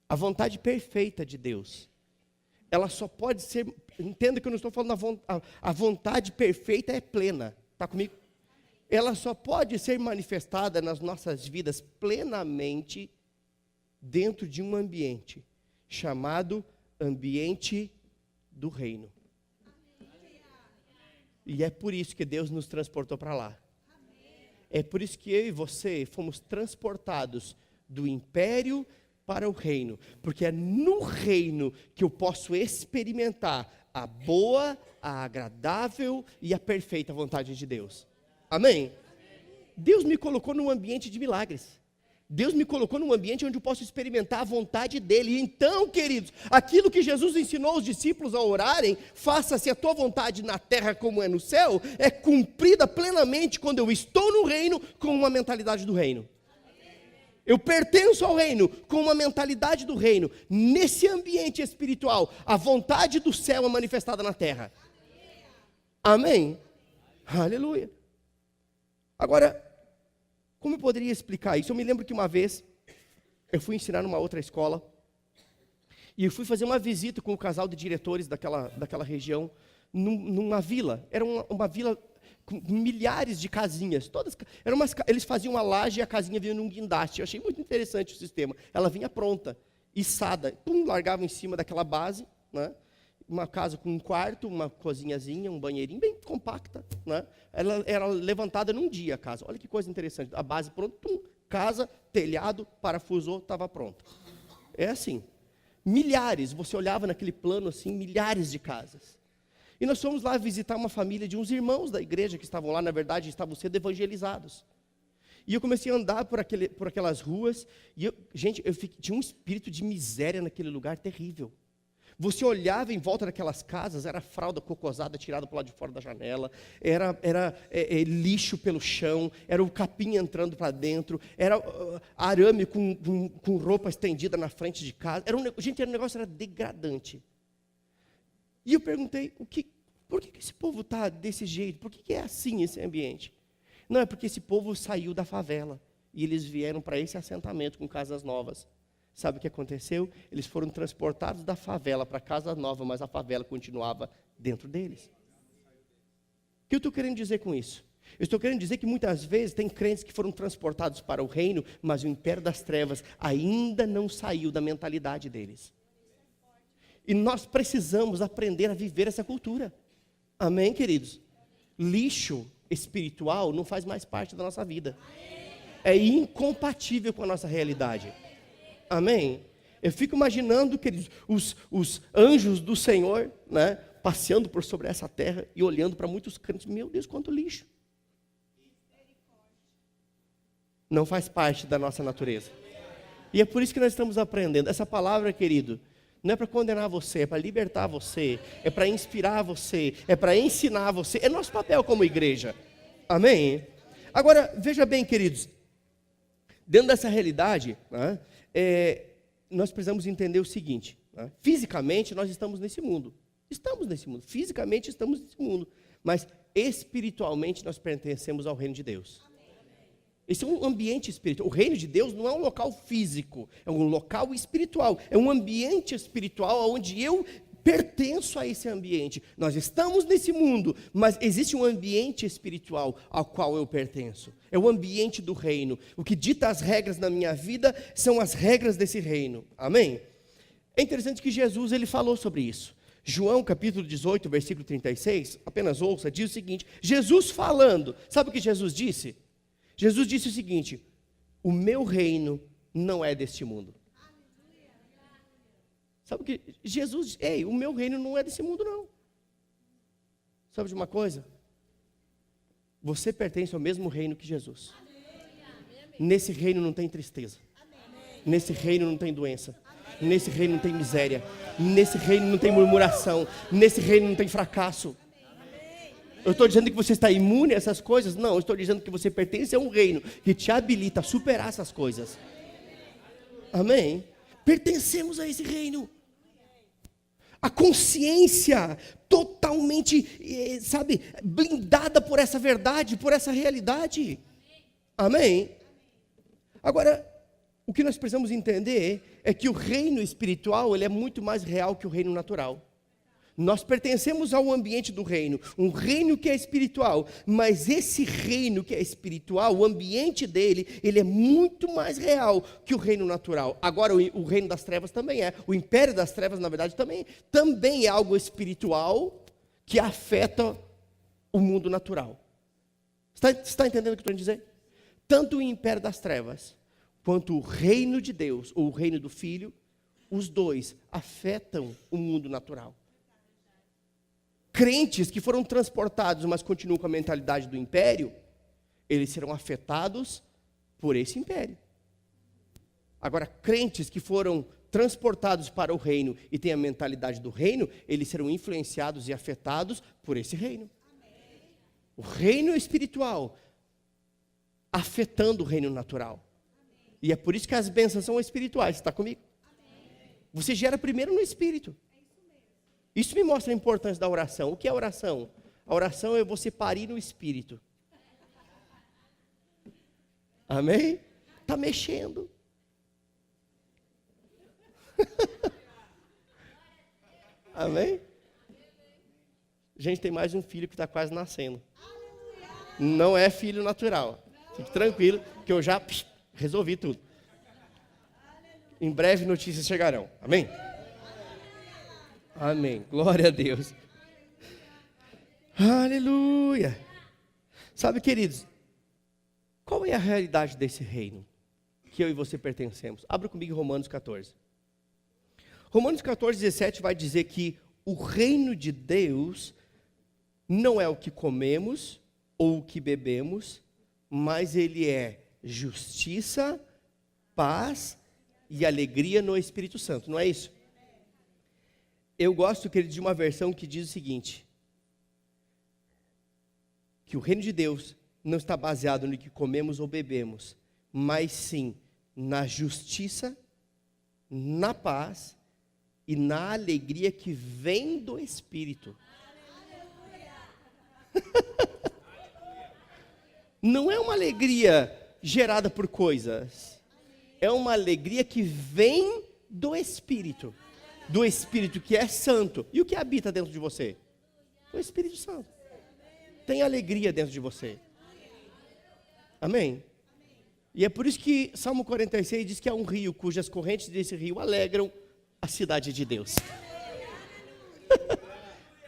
A vontade perfeita de Deus, ela só pode ser, entenda que eu não estou falando a vontade perfeita é plena, está comigo? Ela só pode ser manifestada nas nossas vidas plenamente dentro de um ambiente chamado ambiente do reino. E é por isso que Deus nos transportou para lá. É por isso que eu e você fomos transportados do império para o reino, porque é no reino que eu posso experimentar a boa, a agradável e a perfeita vontade de Deus. Amém? Deus me colocou num ambiente de milagres. Deus me colocou num ambiente onde eu posso experimentar a vontade dEle. Então, queridos, aquilo que Jesus ensinou os discípulos a orarem, faça-se a tua vontade na terra como é no céu, é cumprida plenamente quando eu estou no reino com uma mentalidade do reino. Eu pertenço ao reino com uma mentalidade do reino. Nesse ambiente espiritual, a vontade do céu é manifestada na terra. Amém? Aleluia. Agora, como eu poderia explicar isso? Eu me lembro que uma vez, eu fui ensinar numa outra escola, e eu fui fazer uma visita com o casal de diretores daquela região, numa vila. Era uma vila com milhares de casinhas, eles faziam uma laje e a casinha vinha num guindaste. Eu achei muito interessante o sistema. Ela vinha pronta, içada, largava em cima daquela base, né? Uma casa com um quarto, uma cozinhazinha, um banheirinho, bem compacta, né? Ela era levantada num dia a casa. Olha que coisa interessante, a base pronta, casa, telhado, parafusou, estava pronta. É assim, milhares, você olhava naquele plano assim, milhares de casas. E nós fomos lá visitar uma família de uns irmãos da igreja que estavam lá, na verdade, estavam sendo evangelizados. E eu comecei a andar por aquelas ruas, e tinha um espírito de miséria naquele lugar terrível. Você olhava em volta daquelas casas, era fralda cocosada tirada para o lado de fora da janela, era lixo pelo chão, era o capim entrando para dentro, era arame com roupa estendida na frente de casa. O negócio era degradante. E eu perguntei, por que esse povo está desse jeito? Por que é assim esse ambiente? Não, é porque esse povo saiu da favela e eles vieram para esse assentamento com casas novas. Sabe o que aconteceu? Eles foram transportados da favela para a casa nova, mas a favela continuava dentro deles. O que eu estou querendo dizer com isso? Eu estou querendo dizer que muitas vezes tem crentes que foram transportados para o reino, mas o império das trevas ainda não saiu da mentalidade deles. E nós precisamos aprender a viver essa cultura. Amém, queridos? Lixo espiritual não faz mais parte da nossa vida. É incompatível com a nossa realidade. Amém? Eu fico imaginando, queridos, os anjos do Senhor, né, passeando por sobre essa terra e olhando para muitos crentes. Meu Deus, quanto lixo. Não faz parte da nossa natureza. E é por isso que nós estamos aprendendo. Essa palavra, querido, não é para condenar você, é para libertar você, é para inspirar você, é para ensinar você. É nosso papel como igreja. Amém? Agora, veja bem, queridos, dentro dessa realidade, né, nós precisamos entender o seguinte, né? Fisicamente nós estamos nesse mundo, fisicamente estamos nesse mundo, mas espiritualmente nós pertencemos ao reino de Deus. Esse é um ambiente espiritual. O reino de Deus não é um local físico, é um local espiritual, é um ambiente espiritual onde eu pertenço a esse ambiente. Nós estamos nesse mundo, mas existe um ambiente espiritual ao qual eu pertenço. É o ambiente do reino. O que dita as regras na minha vida são as regras desse reino. Amém? É interessante que Jesus ele falou sobre isso. João capítulo 18, versículo 36, apenas ouça, diz o seguinte, Jesus falando, sabe o que Jesus disse? Jesus disse o seguinte, o meu reino não é deste mundo. Sabe o que? Jesus, o meu reino não é desse mundo não. Sabe de uma coisa? Você pertence ao mesmo reino que Jesus. Nesse reino não tem tristeza. Nesse reino não tem doença. Nesse reino não tem miséria. Nesse reino não tem murmuração. Nesse reino não tem fracasso. Eu estou dizendo que você está imune a essas coisas? Não, eu estou dizendo que você pertence a um reino que te habilita a superar essas coisas. Amém? Pertencemos a esse reino. A consciência totalmente, blindada por essa verdade, por essa realidade. Amém? Agora, o que nós precisamos entender é que o reino espiritual, ele é muito mais real que o reino natural. Nós pertencemos ao ambiente do reino, um reino que é espiritual, mas esse reino que é espiritual, o ambiente dele, ele é muito mais real que o reino natural. Agora, o reino das trevas também é, o império das trevas, na verdade, também é algo espiritual que afeta o mundo natural. Você está entendendo o que eu estou dizendo? Tanto o império das trevas, quanto o reino de Deus, ou o reino do Filho, os dois afetam o mundo natural. Crentes que foram transportados, mas continuam com a mentalidade do império, eles serão afetados por esse império. Agora, crentes que foram transportados para o reino e têm a mentalidade do reino, eles serão influenciados e afetados por esse reino. O reino espiritual afetando o reino natural. E é por isso que as bênçãos são espirituais. Você está comigo? Você gera primeiro no espírito. Isso me mostra a importância da oração. O que é oração? A oração é você parir no espírito. Amém? Está mexendo. Amém? Gente, tem mais um filho que está quase nascendo. Não é filho natural. Fique tranquilo que eu já resolvi tudo. Em breve notícias chegarão. Amém? Amém. Glória a Deus. Aleluia. Sabe, queridos, qual é a realidade desse reino que eu e você pertencemos? Abra comigo em Romanos 14. Romanos 14, 17 vai dizer que o reino de Deus não é o que comemos ou o que bebemos, mas ele é justiça, paz e alegria no Espírito Santo, não é isso? Eu gosto, querido, de uma versão que diz o seguinte, que o reino de Deus não está baseado no que comemos ou bebemos, mas sim na justiça, na paz e na alegria que vem do Espírito. Não é uma alegria gerada por coisas, é uma alegria que vem do Espírito que é santo. E o que habita dentro de você? O Espírito Santo. Tem alegria dentro de você. Amém? E é por isso que Salmo 46 diz que há um rio cujas correntes desse rio alegram a cidade de Deus.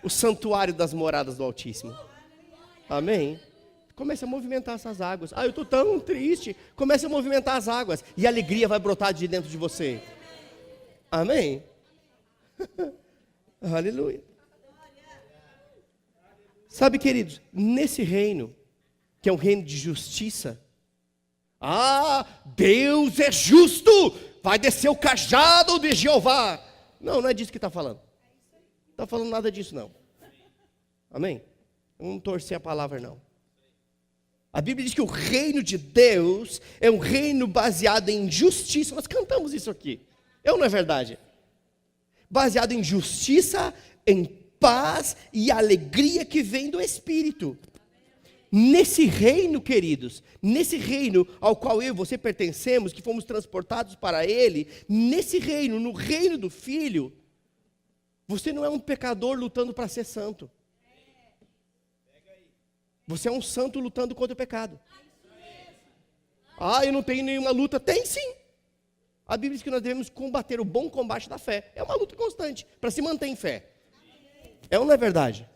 O santuário das moradas do Altíssimo. Amém? Comece a movimentar essas águas. Eu estou tão triste. Comece a movimentar as águas. E a alegria vai brotar de dentro de você. Amém? Aleluia. Sabe, queridos, nesse reino, que é um reino de justiça, Deus é justo, vai descer o cajado de Jeová. Não é disso que está falando. Não está falando nada disso, não. Amém? Vamos torcer a palavra, não. A Bíblia diz que o reino de Deus é um reino baseado em justiça. Nós cantamos isso aqui. Não é verdade? Baseado em justiça, em paz e alegria que vem do Espírito. Nesse reino, queridos, nesse reino ao qual eu e você pertencemos, que fomos transportados para ele, nesse reino, no reino do Filho, Você não é um pecador lutando para ser santo. Você é um santo lutando contra o pecado. Ah, eu não tenho nenhuma luta. Tem sim. A Bíblia diz que nós devemos combater o bom combate da fé. É uma luta constante para se manter em fé. É ou não é verdade?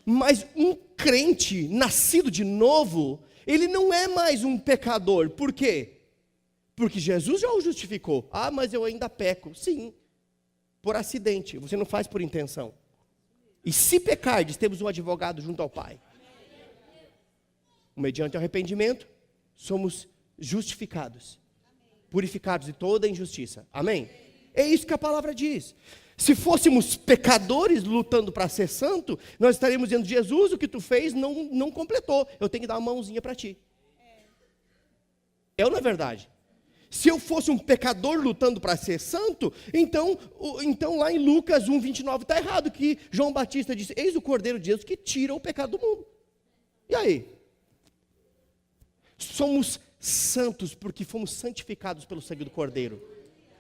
Mas um crente nascido de novo, ele não é mais um pecador. Por quê? Porque Jesus já o justificou. Ah, mas eu ainda peco. Sim, por acidente. Você não faz por intenção. E se pecardes, temos um advogado junto ao Pai. Mediante arrependimento, somos justificados, purificados de toda injustiça. Amém? É isso que a palavra diz. Se fôssemos pecadores lutando para ser santo, nós estaríamos dizendo: Jesus, o que tu fez não completou, eu tenho que dar uma mãozinha para ti. É ou não é verdade? Se eu fosse um pecador lutando para ser santo, então lá em Lucas 1:29 está errado, que João Batista disse: eis o Cordeiro de Deus que tira o pecado do mundo. E aí? Somos santos porque fomos santificados pelo sangue do Cordeiro,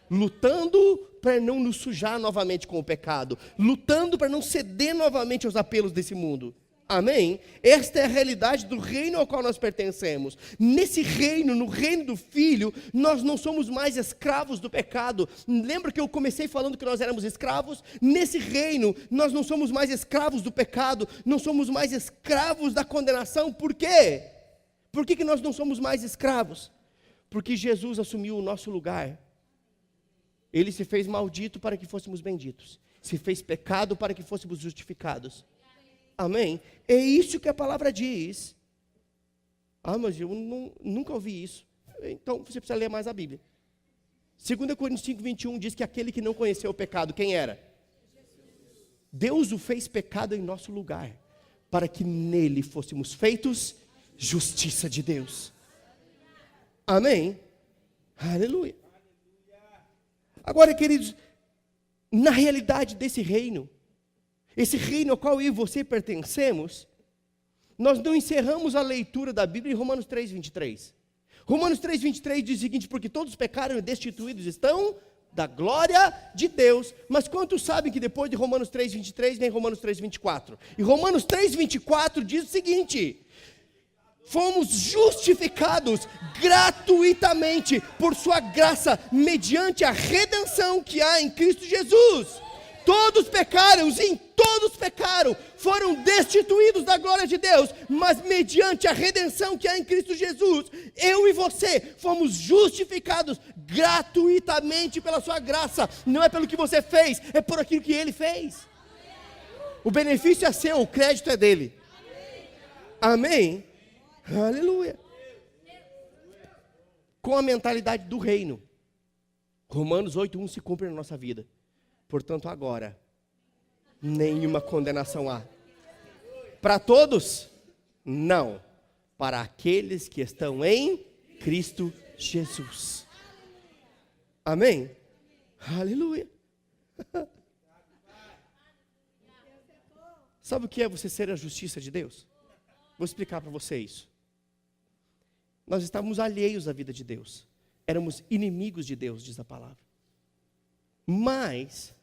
lutando para não nos sujar novamente com o pecado, lutando para não ceder novamente aos apelos desse mundo. Amém? Esta é a realidade do reino ao qual nós pertencemos. Nesse reino, no reino do Filho, nós não somos mais escravos do pecado. Lembra que eu comecei falando que nós éramos escravos? Nesse reino, nós não somos mais escravos do pecado, não somos mais escravos da condenação. Por quê? Por que nós não somos mais escravos? Porque Jesus assumiu o nosso lugar. Ele se fez maldito para que fôssemos benditos. Se fez pecado para que fôssemos justificados. Amém? É isso que a palavra diz. Ah, mas eu nunca ouvi isso. Então você precisa ler mais a Bíblia. 2 Coríntios 5:21 diz que aquele que não conheceu o pecado, quem era? Deus o fez pecado em nosso lugar, para que nele fôssemos feitos justiça de Deus. Amém? Aleluia. Agora, queridos, na realidade desse reino, esse reino ao qual eu e você pertencemos, nós não encerramos a leitura da Bíblia em Romanos 3:23. Romanos 3:23 diz o seguinte: porque todos pecaram e destituídos estão da glória de Deus. Mas quantos sabem que depois de Romanos 3:23 vem Romanos 3:24? E Romanos 3:24 diz o seguinte: fomos justificados gratuitamente por sua graça, mediante a redenção que há em Cristo Jesus. Todos pecaram, sim, todos pecaram, foram destituídos da glória de Deus, mas mediante a redenção que há em Cristo Jesus, eu e você fomos justificados gratuitamente pela sua graça. Não é pelo que você fez, é por aquilo que Ele fez. O benefício é seu, o crédito é dele. Amém? Aleluia. Com a mentalidade do reino, Romanos 8:1 se cumpre na nossa vida. Portanto, agora, nenhuma condenação há. Para todos? Não. Para aqueles que estão em Cristo Jesus. Amém? Aleluia. Sabe o que é você ser a justiça de Deus? Vou explicar para você isso. Nós estávamos alheios à vida de Deus. Éramos inimigos de Deus, diz a palavra. Mas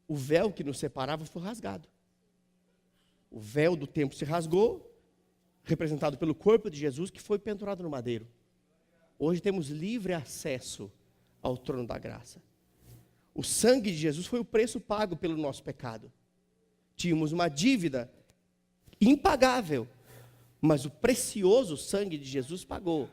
o véu que nos separava foi rasgado. O véu do templo se rasgou, representado pelo corpo de Jesus, que foi pendurado no madeiro. Hoje temos livre acesso ao trono da graça. O sangue de Jesus foi o preço pago pelo nosso pecado. Tínhamos uma dívida impagável, mas o precioso sangue de Jesus pagou.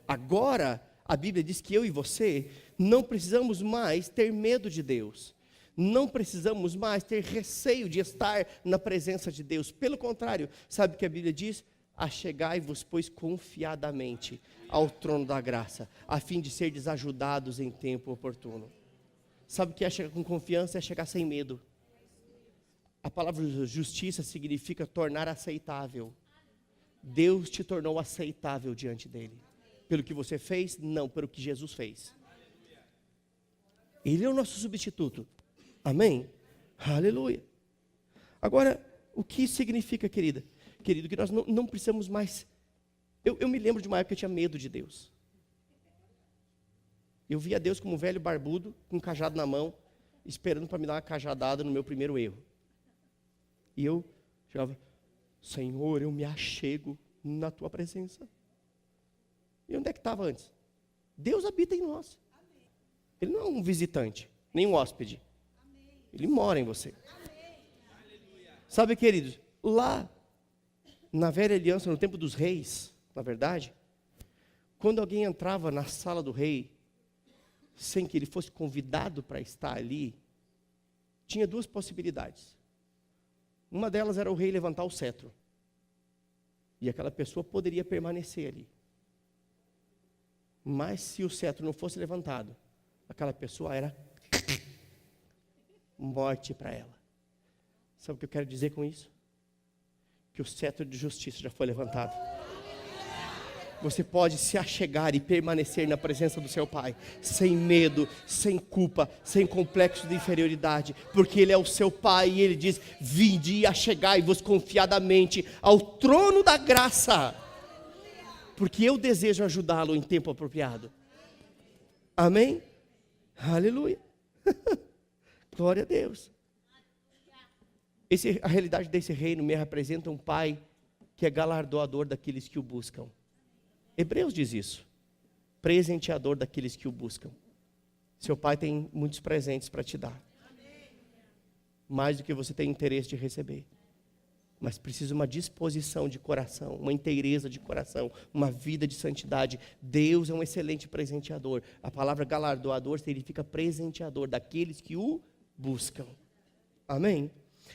Agora, a Bíblia diz que eu e você não precisamos mais ter medo de Deus. Não precisamos mais ter receio de estar na presença de Deus. Pelo contrário, sabe o que a Bíblia diz? Achegai-vos, pois, confiadamente ao trono da graça, a fim de ser desajudados em tempo oportuno. Sabe o que é chegar com confiança? É chegar sem medo. A palavra justiça significa tornar aceitável. Deus te tornou aceitável diante dele. Pelo que você fez? Não, pelo que Jesus fez. Ele é o nosso substituto. Amém? Aleluia. Agora, o que isso significa, querido, que nós não precisamos mais... Eu me lembro de uma época que eu tinha medo de Deus. Eu via Deus como um velho barbudo, com um cajado na mão, esperando para me dar uma cajadada no meu primeiro erro. E eu chegava, Senhor, eu me achego na tua presença. E onde é que estava antes? Deus habita em nós. Ele não é um visitante, nem um hóspede. Ele mora em você. Sabe, queridos, lá na velha aliança, no tempo dos reis, na verdade, quando alguém entrava na sala do rei, sem que ele fosse convidado para estar ali, tinha duas possibilidades. Uma delas era o rei levantar o cetro. E aquela pessoa poderia permanecer ali. Mas se o cetro não fosse levantado, aquela pessoa era morte para ela. Sabe o que eu quero dizer com isso? Que o cetro de justiça já foi levantado. Você pode se achegar e permanecer na presença do seu Pai, sem medo, sem culpa, sem complexo de inferioridade, porque Ele é o seu Pai e Ele diz, vinde e achegai-vos confiadamente ao trono da graça, porque eu desejo ajudá-lo em tempo apropriado. Amém? Aleluia. Glória a Deus. A realidade desse reino me representa um Pai que é galardoador daqueles que o buscam. Hebreus diz isso, presenteador daqueles que o buscam. Seu Pai tem muitos presentes para te dar, mais do que você tem interesse de receber, mas precisa uma disposição de coração, uma inteireza de coração, uma vida de santidade. Deus é um excelente presenteador. A palavra galardoador significa presenteador daqueles que o buscam. Amém?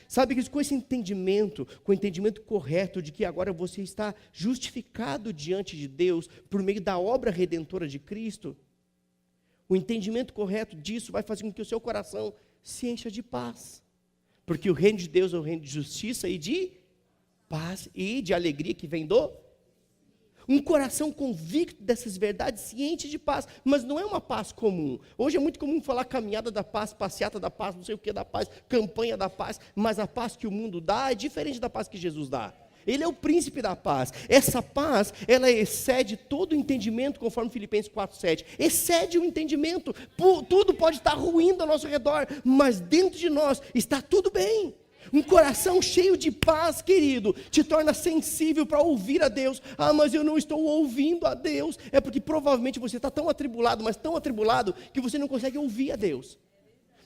Sabe que com esse entendimento, com o entendimento correto de que agora você está justificado diante de Deus por meio da obra redentora de Cristo, o entendimento correto disso vai fazer com que o seu coração se encha de paz. Porque o reino de Deus é um reino de justiça e de paz e de alegria que vem do... Um coração convicto dessas verdades se enche de paz, mas não é uma paz comum. Hoje é muito comum falar caminhada da paz, passeata da paz, não sei o que da paz, campanha da paz, mas a paz que o mundo dá é diferente da paz que Jesus dá. Ele é o príncipe da paz. Essa paz, ela excede todo o entendimento, conforme Filipenses 4:7. Excede o entendimento. Tudo pode estar ruindo ao nosso redor, mas dentro de nós está tudo bem. Um coração cheio de paz, querido, te torna sensível para ouvir a Deus. Ah, mas eu não estou ouvindo a Deus. É porque provavelmente você está tão atribulado, mas tão atribulado, que você não consegue ouvir a Deus.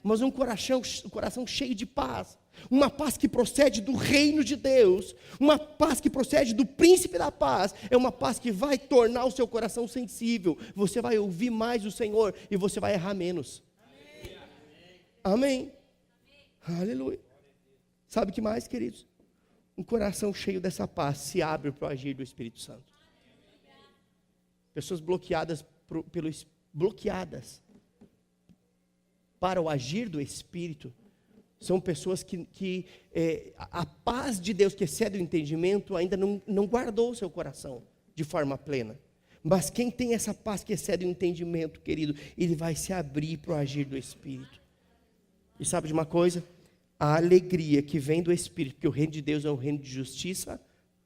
Mas um coração cheio de paz, uma paz que procede do reino de Deus, uma paz que procede do príncipe da paz, é uma paz que vai tornar o seu coração sensível. Você vai ouvir mais o Senhor e você vai errar menos. Amém? Aleluia. Sabe o que mais, queridos? Um coração cheio dessa paz se abre para o agir do Espírito Santo. Pessoas bloqueadas para o agir do Espírito são pessoas que a paz de Deus que excede o entendimento ainda não guardou o seu coração de forma plena. Mas quem tem essa paz que excede o entendimento, querido, ele vai se abrir para o agir do Espírito. E sabe de uma coisa? A alegria que vem do Espírito, porque o reino de Deus é um reino de justiça,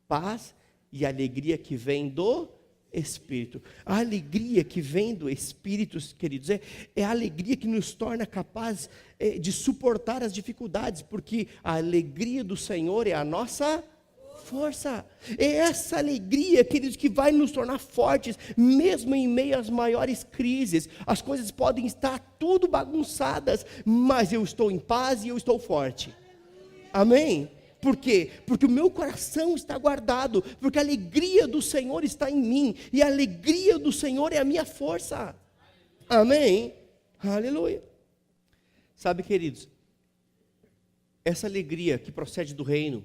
paz e alegria que vem do Espírito. A alegria que vem do Espírito, queridos, é a alegria que nos torna capazes de suportar as dificuldades, porque a alegria do Senhor é a nossa força. É essa alegria, queridos, que vai nos tornar fortes, mesmo em meio às maiores crises. As coisas podem estar tudo bagunçadas, mas eu estou em paz e eu estou forte. Amém? Por quê? Porque o meu coração está guardado, porque a alegria do Senhor está em mim, e a alegria do Senhor é a minha força. Amém? Aleluia. Sabe, queridos, essa alegria que procede do reino,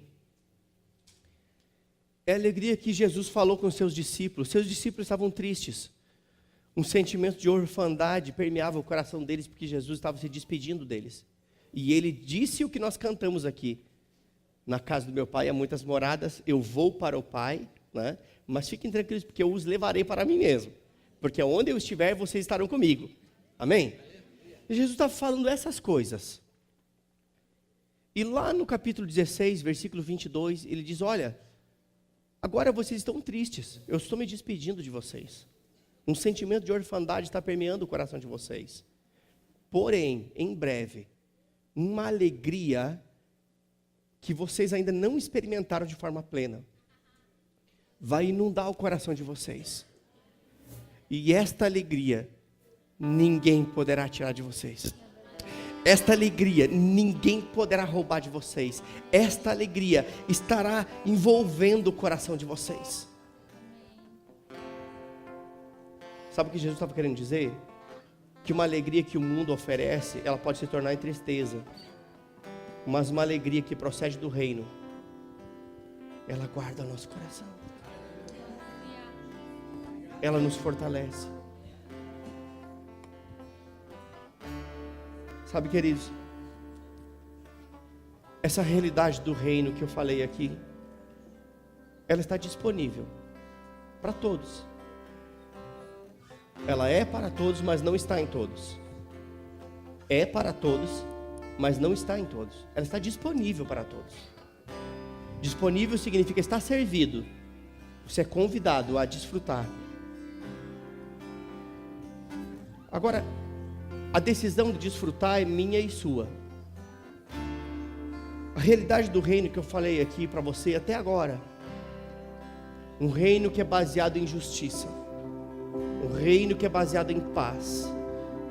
é a alegria que Jesus falou com seus discípulos. Seus discípulos estavam tristes. Um sentimento de orfandade permeava o coração deles, porque Jesus estava se despedindo deles. E ele disse o que nós cantamos aqui. Na casa do meu pai há muitas moradas, eu vou para o Pai, né? Mas fiquem tranquilos, porque eu os levarei para mim mesmo. Porque onde eu estiver, vocês estarão comigo. Amém? E Jesus está falando essas coisas. E lá no capítulo 16, versículo 22, ele diz, olha, agora vocês estão tristes, eu estou me despedindo de vocês. Um sentimento de orfandade está permeando o coração de vocês. Porém, em breve, uma alegria que vocês ainda não experimentaram de forma plena. Vai inundar o coração de vocês. E esta alegria, ninguém poderá tirar de vocês. Esta alegria, ninguém poderá roubar de vocês. Esta alegria estará envolvendo o coração de vocês. Sabe o que Jesus estava querendo dizer? Que uma alegria que o mundo oferece, ela pode se tornar em tristeza. Mas uma alegria que procede do reino, ela guarda o nosso coração. Ela nos fortalece. Sabe, queridos, essa realidade do reino que eu falei aqui, ela está disponível para todos. Ela é para todos, mas não está em todos. É para todos, mas não está em todos. Ela está disponível para todos. Disponível significa estar servido. Você é convidado a desfrutar. Agora, a decisão de desfrutar é minha e sua. A realidade do reino que eu falei aqui para você até agora, um reino que é baseado em justiça, um reino que é baseado em paz,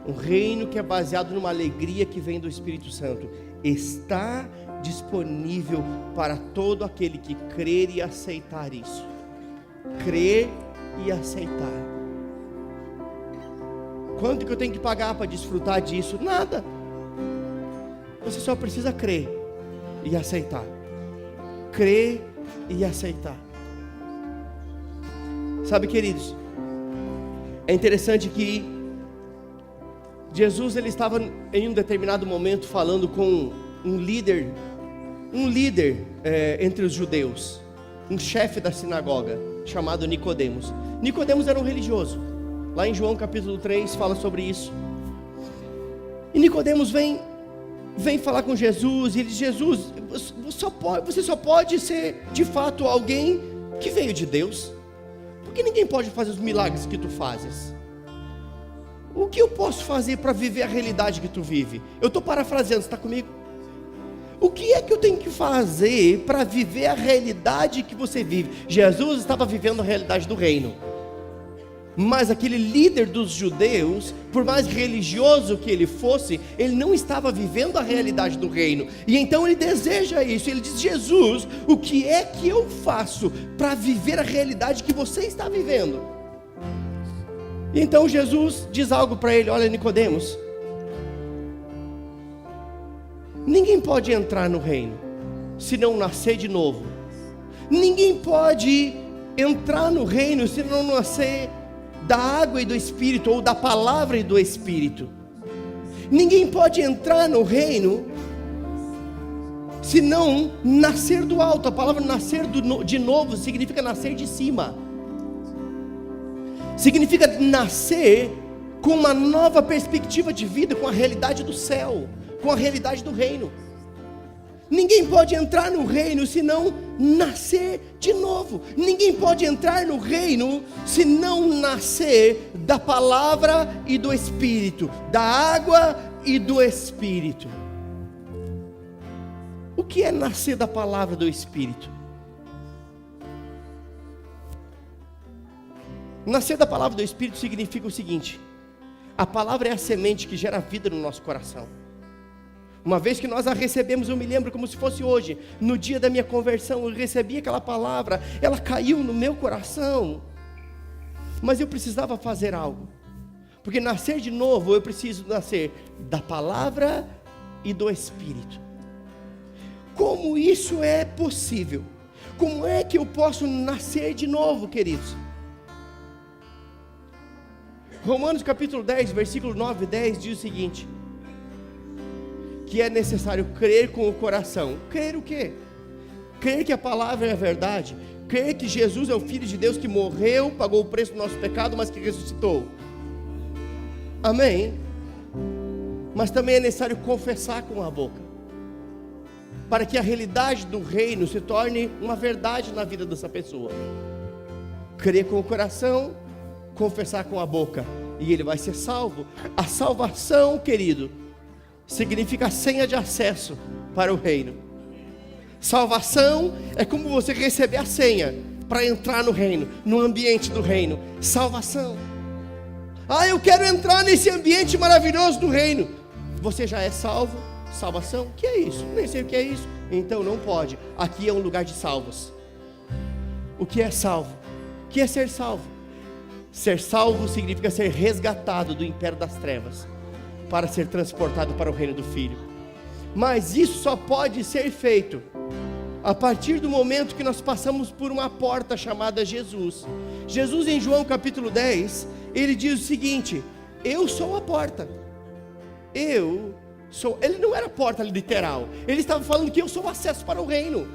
um reino que é baseado numa alegria que vem do Espírito Santo, está disponível para todo aquele que crer e aceitar isso. Crer e aceitar. Quanto que eu tenho que pagar para desfrutar disso? Nada. Você só precisa crer e aceitar. Crer e aceitar. Sabe, queridos, é interessante que Jesus, ele estava em um determinado momento falando com um líder entre os judeus, um chefe da sinagoga, chamado Nicodemos. Nicodemos era um religioso. Lá em João capítulo 3 fala sobre isso. E Nicodemos vem falar com Jesus, e ele diz: Jesus, você só pode ser de fato alguém que veio de Deus, porque ninguém pode fazer os milagres que tu fazes. O que eu posso fazer para viver a realidade que tu vive? Eu estou parafraseando, você está comigo? O que é que eu tenho que fazer para viver a realidade que você vive? Jesus estava vivendo a realidade do reino. Mas aquele líder dos judeus, por mais religioso que ele fosse, ele não estava vivendo a realidade do reino. E então ele deseja isso. Ele diz: Jesus, o que é que eu faço para viver a realidade que você está vivendo? E então Jesus diz algo para ele: olha, Nicodemos, ninguém pode entrar no reino se não nascer de novo. Ninguém pode entrar no reino se não nascer da água e do Espírito, ou da palavra e do Espírito. Ninguém pode entrar no reino se não nascer do alto. A palavra nascer de novo significa nascer de cima. Significa nascer com uma nova perspectiva de vida, com a realidade do céu, com a realidade do reino. Ninguém pode entrar no reino se não nascer de novo. Ninguém pode entrar no reino se não nascer da palavra e do Espírito, da água e do Espírito. O que é nascer da palavra e do Espírito? Nascer da palavra e do Espírito significa o seguinte: a palavra é a semente que gera vida no nosso coração. Uma vez que nós a recebemos, eu me lembro como se fosse hoje, no dia da minha conversão, eu recebi aquela palavra, ela caiu no meu coração, mas eu precisava fazer algo, porque nascer de novo, eu preciso nascer da palavra e do Espírito. Como isso é possível? Como é que eu posso nascer de novo, queridos? Romanos capítulo 10, versículo 9 e 10 diz o seguinte: que é necessário crer com o coração. Crer o quê? Crer que a palavra é a verdade. Crer que Jesus é o Filho de Deus que morreu, pagou o preço do nosso pecado, mas que ressuscitou. Amém? Mas também é necessário confessar com a boca, para que a realidade do reino se torne uma verdade na vida dessa pessoa. Crer com o coração, confessar com a boca, e ele vai ser salvo. A salvação, querido, significa senha de acesso para o reino. Salvação é como você receber a senha para entrar no reino, no ambiente do reino. Salvação. Eu quero entrar nesse ambiente maravilhoso do reino. Você já é salvo? Salvação? O que é isso? Nem sei o que é isso. Então não pode. Aqui é um lugar de salvos. O que é salvo? O que é ser salvo? Ser salvo significa ser resgatado do império das trevas para ser transportado para o reino do Filho. Mas isso só pode ser feito a partir do momento que nós passamos por uma porta chamada Jesus. Jesus, em João capítulo 10, ele diz o seguinte: eu sou a porta. Ele não era porta literal, ele estava falando que eu sou o acesso para o reino.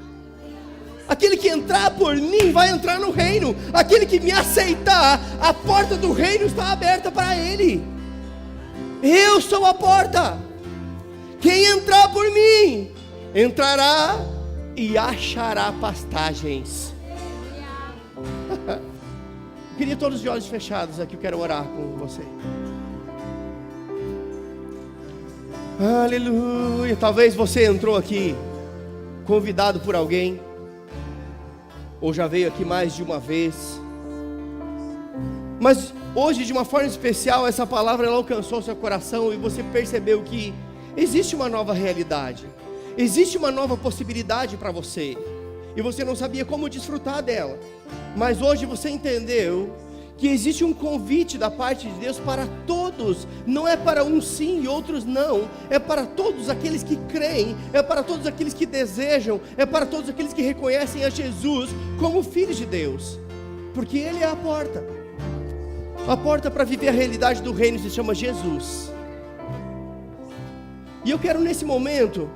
Aquele que entrar por mim vai entrar no reino. Aquele que me aceitar, a porta do reino está aberta para ele. Eu sou a porta. Quem entrar por mim entrará e achará pastagens. Eu queria todos de olhos fechados aqui, eu quero orar com você. Aleluia. Talvez você entrou aqui convidado por alguém, ou já veio aqui mais de uma vez, mas hoje, de uma forma especial, essa palavra ela alcançou seu coração e você percebeu que existe uma nova realidade, existe uma nova possibilidade para você, e você não sabia como desfrutar dela, mas hoje você entendeu que existe um convite da parte de Deus para todos. Não é para uns sim e outros não, é para todos aqueles que creem, é para todos aqueles que desejam, é para todos aqueles que reconhecem a Jesus como filhos de Deus, porque Ele é a porta. A porta para viver a realidade do reino se chama Jesus. E eu quero nesse momento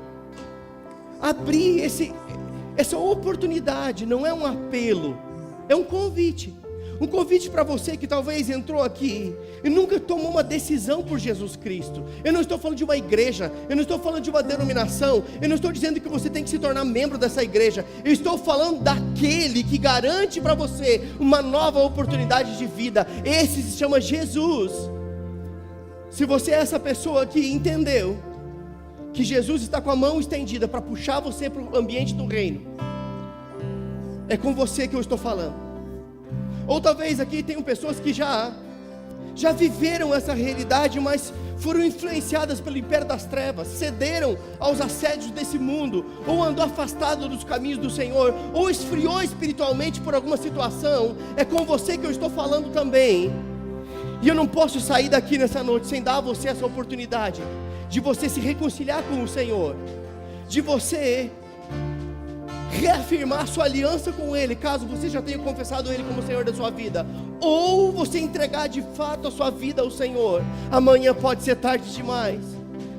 abrir essa oportunidade. Não é um apelo, é um convite. Um convite para você que talvez entrou aqui e nunca tomou uma decisão por Jesus Cristo. Eu não estou falando de uma igreja, eu não estou falando de uma denominação, eu não estou dizendo que você tem que se tornar membro dessa igreja. Eu estou falando daquele que garante para você uma nova oportunidade de vida. Esse se chama Jesus. Se você é essa pessoa que entendeu que Jesus está com a mão estendida para puxar você para o ambiente do reino, é com você que eu estou falando. Ou talvez aqui tenham pessoas que já viveram essa realidade, mas foram influenciadas pelo império das trevas, cederam aos assédios desse mundo, ou andou afastado dos caminhos do Senhor, ou esfriou espiritualmente por alguma situação. É com você que eu estou falando também. E eu não posso sair daqui nessa noite sem dar a você essa oportunidade de você se reconciliar com o Senhor, de você reafirmar sua aliança com Ele, caso você já tenha confessado Ele como Senhor da sua vida, ou você entregar de fato a sua vida ao Senhor. Amanhã pode ser tarde demais.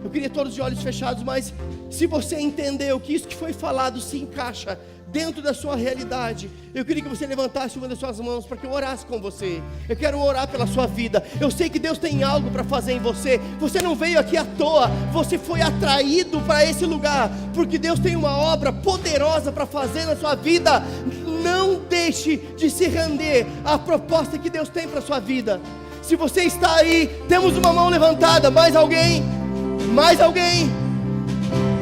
Eu queria todos de olhos fechados, mas se você entendeu que isso que foi falado se encaixa dentro da sua realidade, eu queria que você levantasse uma das suas mãos para que eu orasse com você. Eu quero orar pela sua vida. Eu sei que Deus tem algo para fazer em você. Você não veio aqui à toa, você foi atraído para esse lugar, porque Deus tem uma obra poderosa para fazer na sua vida. Não deixe de se render à proposta que Deus tem para a sua vida. Se você está aí, temos uma mão levantada. Mais alguém? Mais alguém?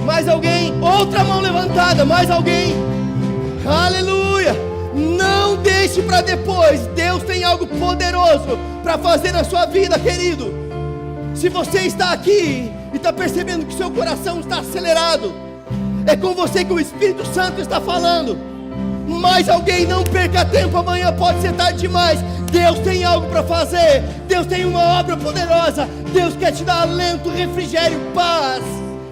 Mais alguém? Outra mão levantada. Mais alguém? Aleluia! Não deixe para depois. Deus tem algo poderoso para fazer na sua vida, querido. Se você está aqui e está percebendo que seu coração está acelerado, é com você que o Espírito Santo está falando. Mais alguém, não perca tempo, amanhã pode ser tarde demais. Deus tem algo para fazer. Deus tem uma obra poderosa. Deus quer te dar alento, refrigério, paz.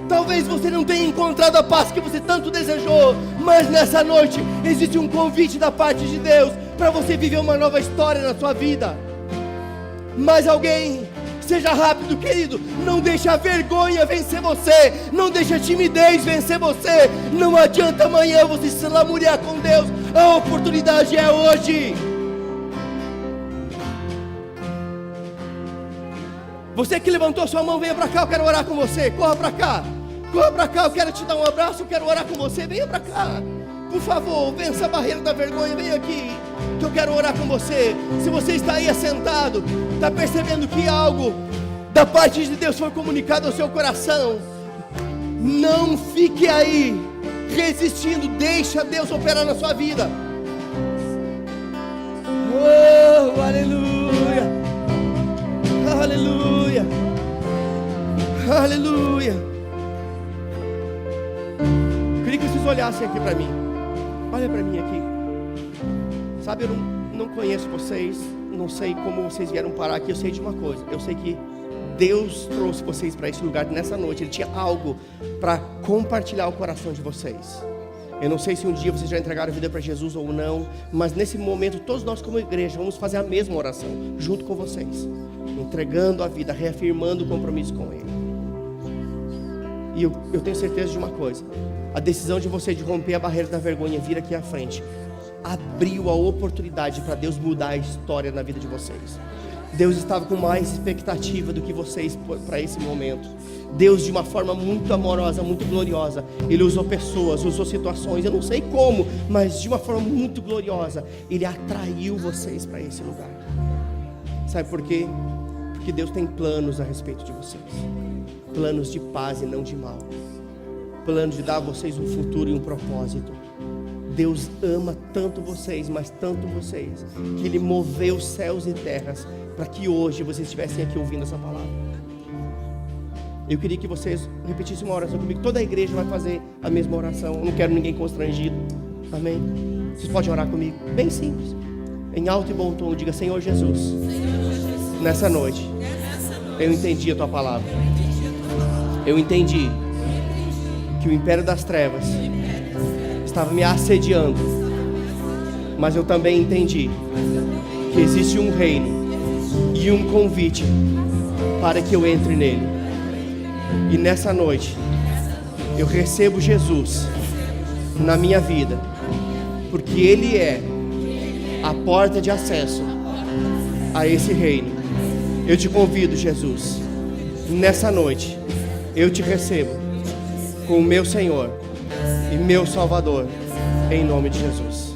Talvez você não tenha encontrado a paz que você tanto desejou, mas nessa noite existe um convite da parte de Deus para você viver uma nova história na sua vida. Mais alguém? Seja rápido, querido. Não deixe a vergonha vencer você. Não deixe a timidez vencer você. Não adianta amanhã você se lamuriar com Deus. A oportunidade é hoje. Você que levantou sua mão, venha para cá, eu quero orar com você. Corra para cá. Corra para cá, eu quero te dar um abraço, eu quero orar com você. Venha para cá. Por favor, vença a barreira da vergonha, vem aqui, que eu quero orar com você. Se você está aí assentado, está percebendo que algo da parte de Deus foi comunicado ao seu coração, Não fique aí resistindo, deixa Deus operar na sua vida. Oh, aleluia, aleluia, aleluia. Queria que vocês olhassem aqui para mim. Olha para mim aqui. Sabe, eu não conheço vocês, não sei como vocês vieram parar aqui. Eu sei de uma coisa, eu sei que Deus trouxe vocês para esse lugar nessa noite. Ele tinha algo para compartilhar o coração de vocês. Eu não sei se um dia vocês já entregaram a vida para Jesus ou não, mas nesse momento todos nós como igreja vamos fazer a mesma oração junto com vocês, entregando a vida, reafirmando o compromisso com Ele. E eu tenho certeza de uma coisa: a decisão de você de romper a barreira da vergonha e vir aqui à frente abriu a oportunidade para Deus mudar a história na vida de vocês. Deus estava com mais expectativa do que vocês para esse momento. Deus, de uma forma muito amorosa, muito gloriosa, Ele usou pessoas, usou situações, eu não sei como, mas de uma forma muito gloriosa, Ele atraiu vocês para esse lugar. Sabe por quê? Porque Deus tem planos a respeito de vocês, planos de paz e não de mal, planos de dar a vocês um futuro e um propósito. Deus ama tanto vocês, mas tanto vocês, que Ele moveu céus e terras para que hoje vocês estivessem aqui ouvindo essa palavra. Eu queria que vocês repetissem uma oração comigo. Toda a igreja vai fazer a mesma oração. Eu não quero ninguém constrangido. Amém? Vocês podem orar comigo? Bem simples. Em alto e bom tom, diga: Senhor Jesus, nessa noite eu entendi a Tua palavra. Eu entendi que o império das trevas estava me assediando, mas eu também entendi que existe um reino e um convite para que eu entre nele. E nessa noite eu recebo Jesus na minha vida, porque Ele é a porta de acesso a esse reino. Eu te convido, Jesus, nessa noite eu te recebo como meu Senhor e meu Salvador, em nome de Jesus.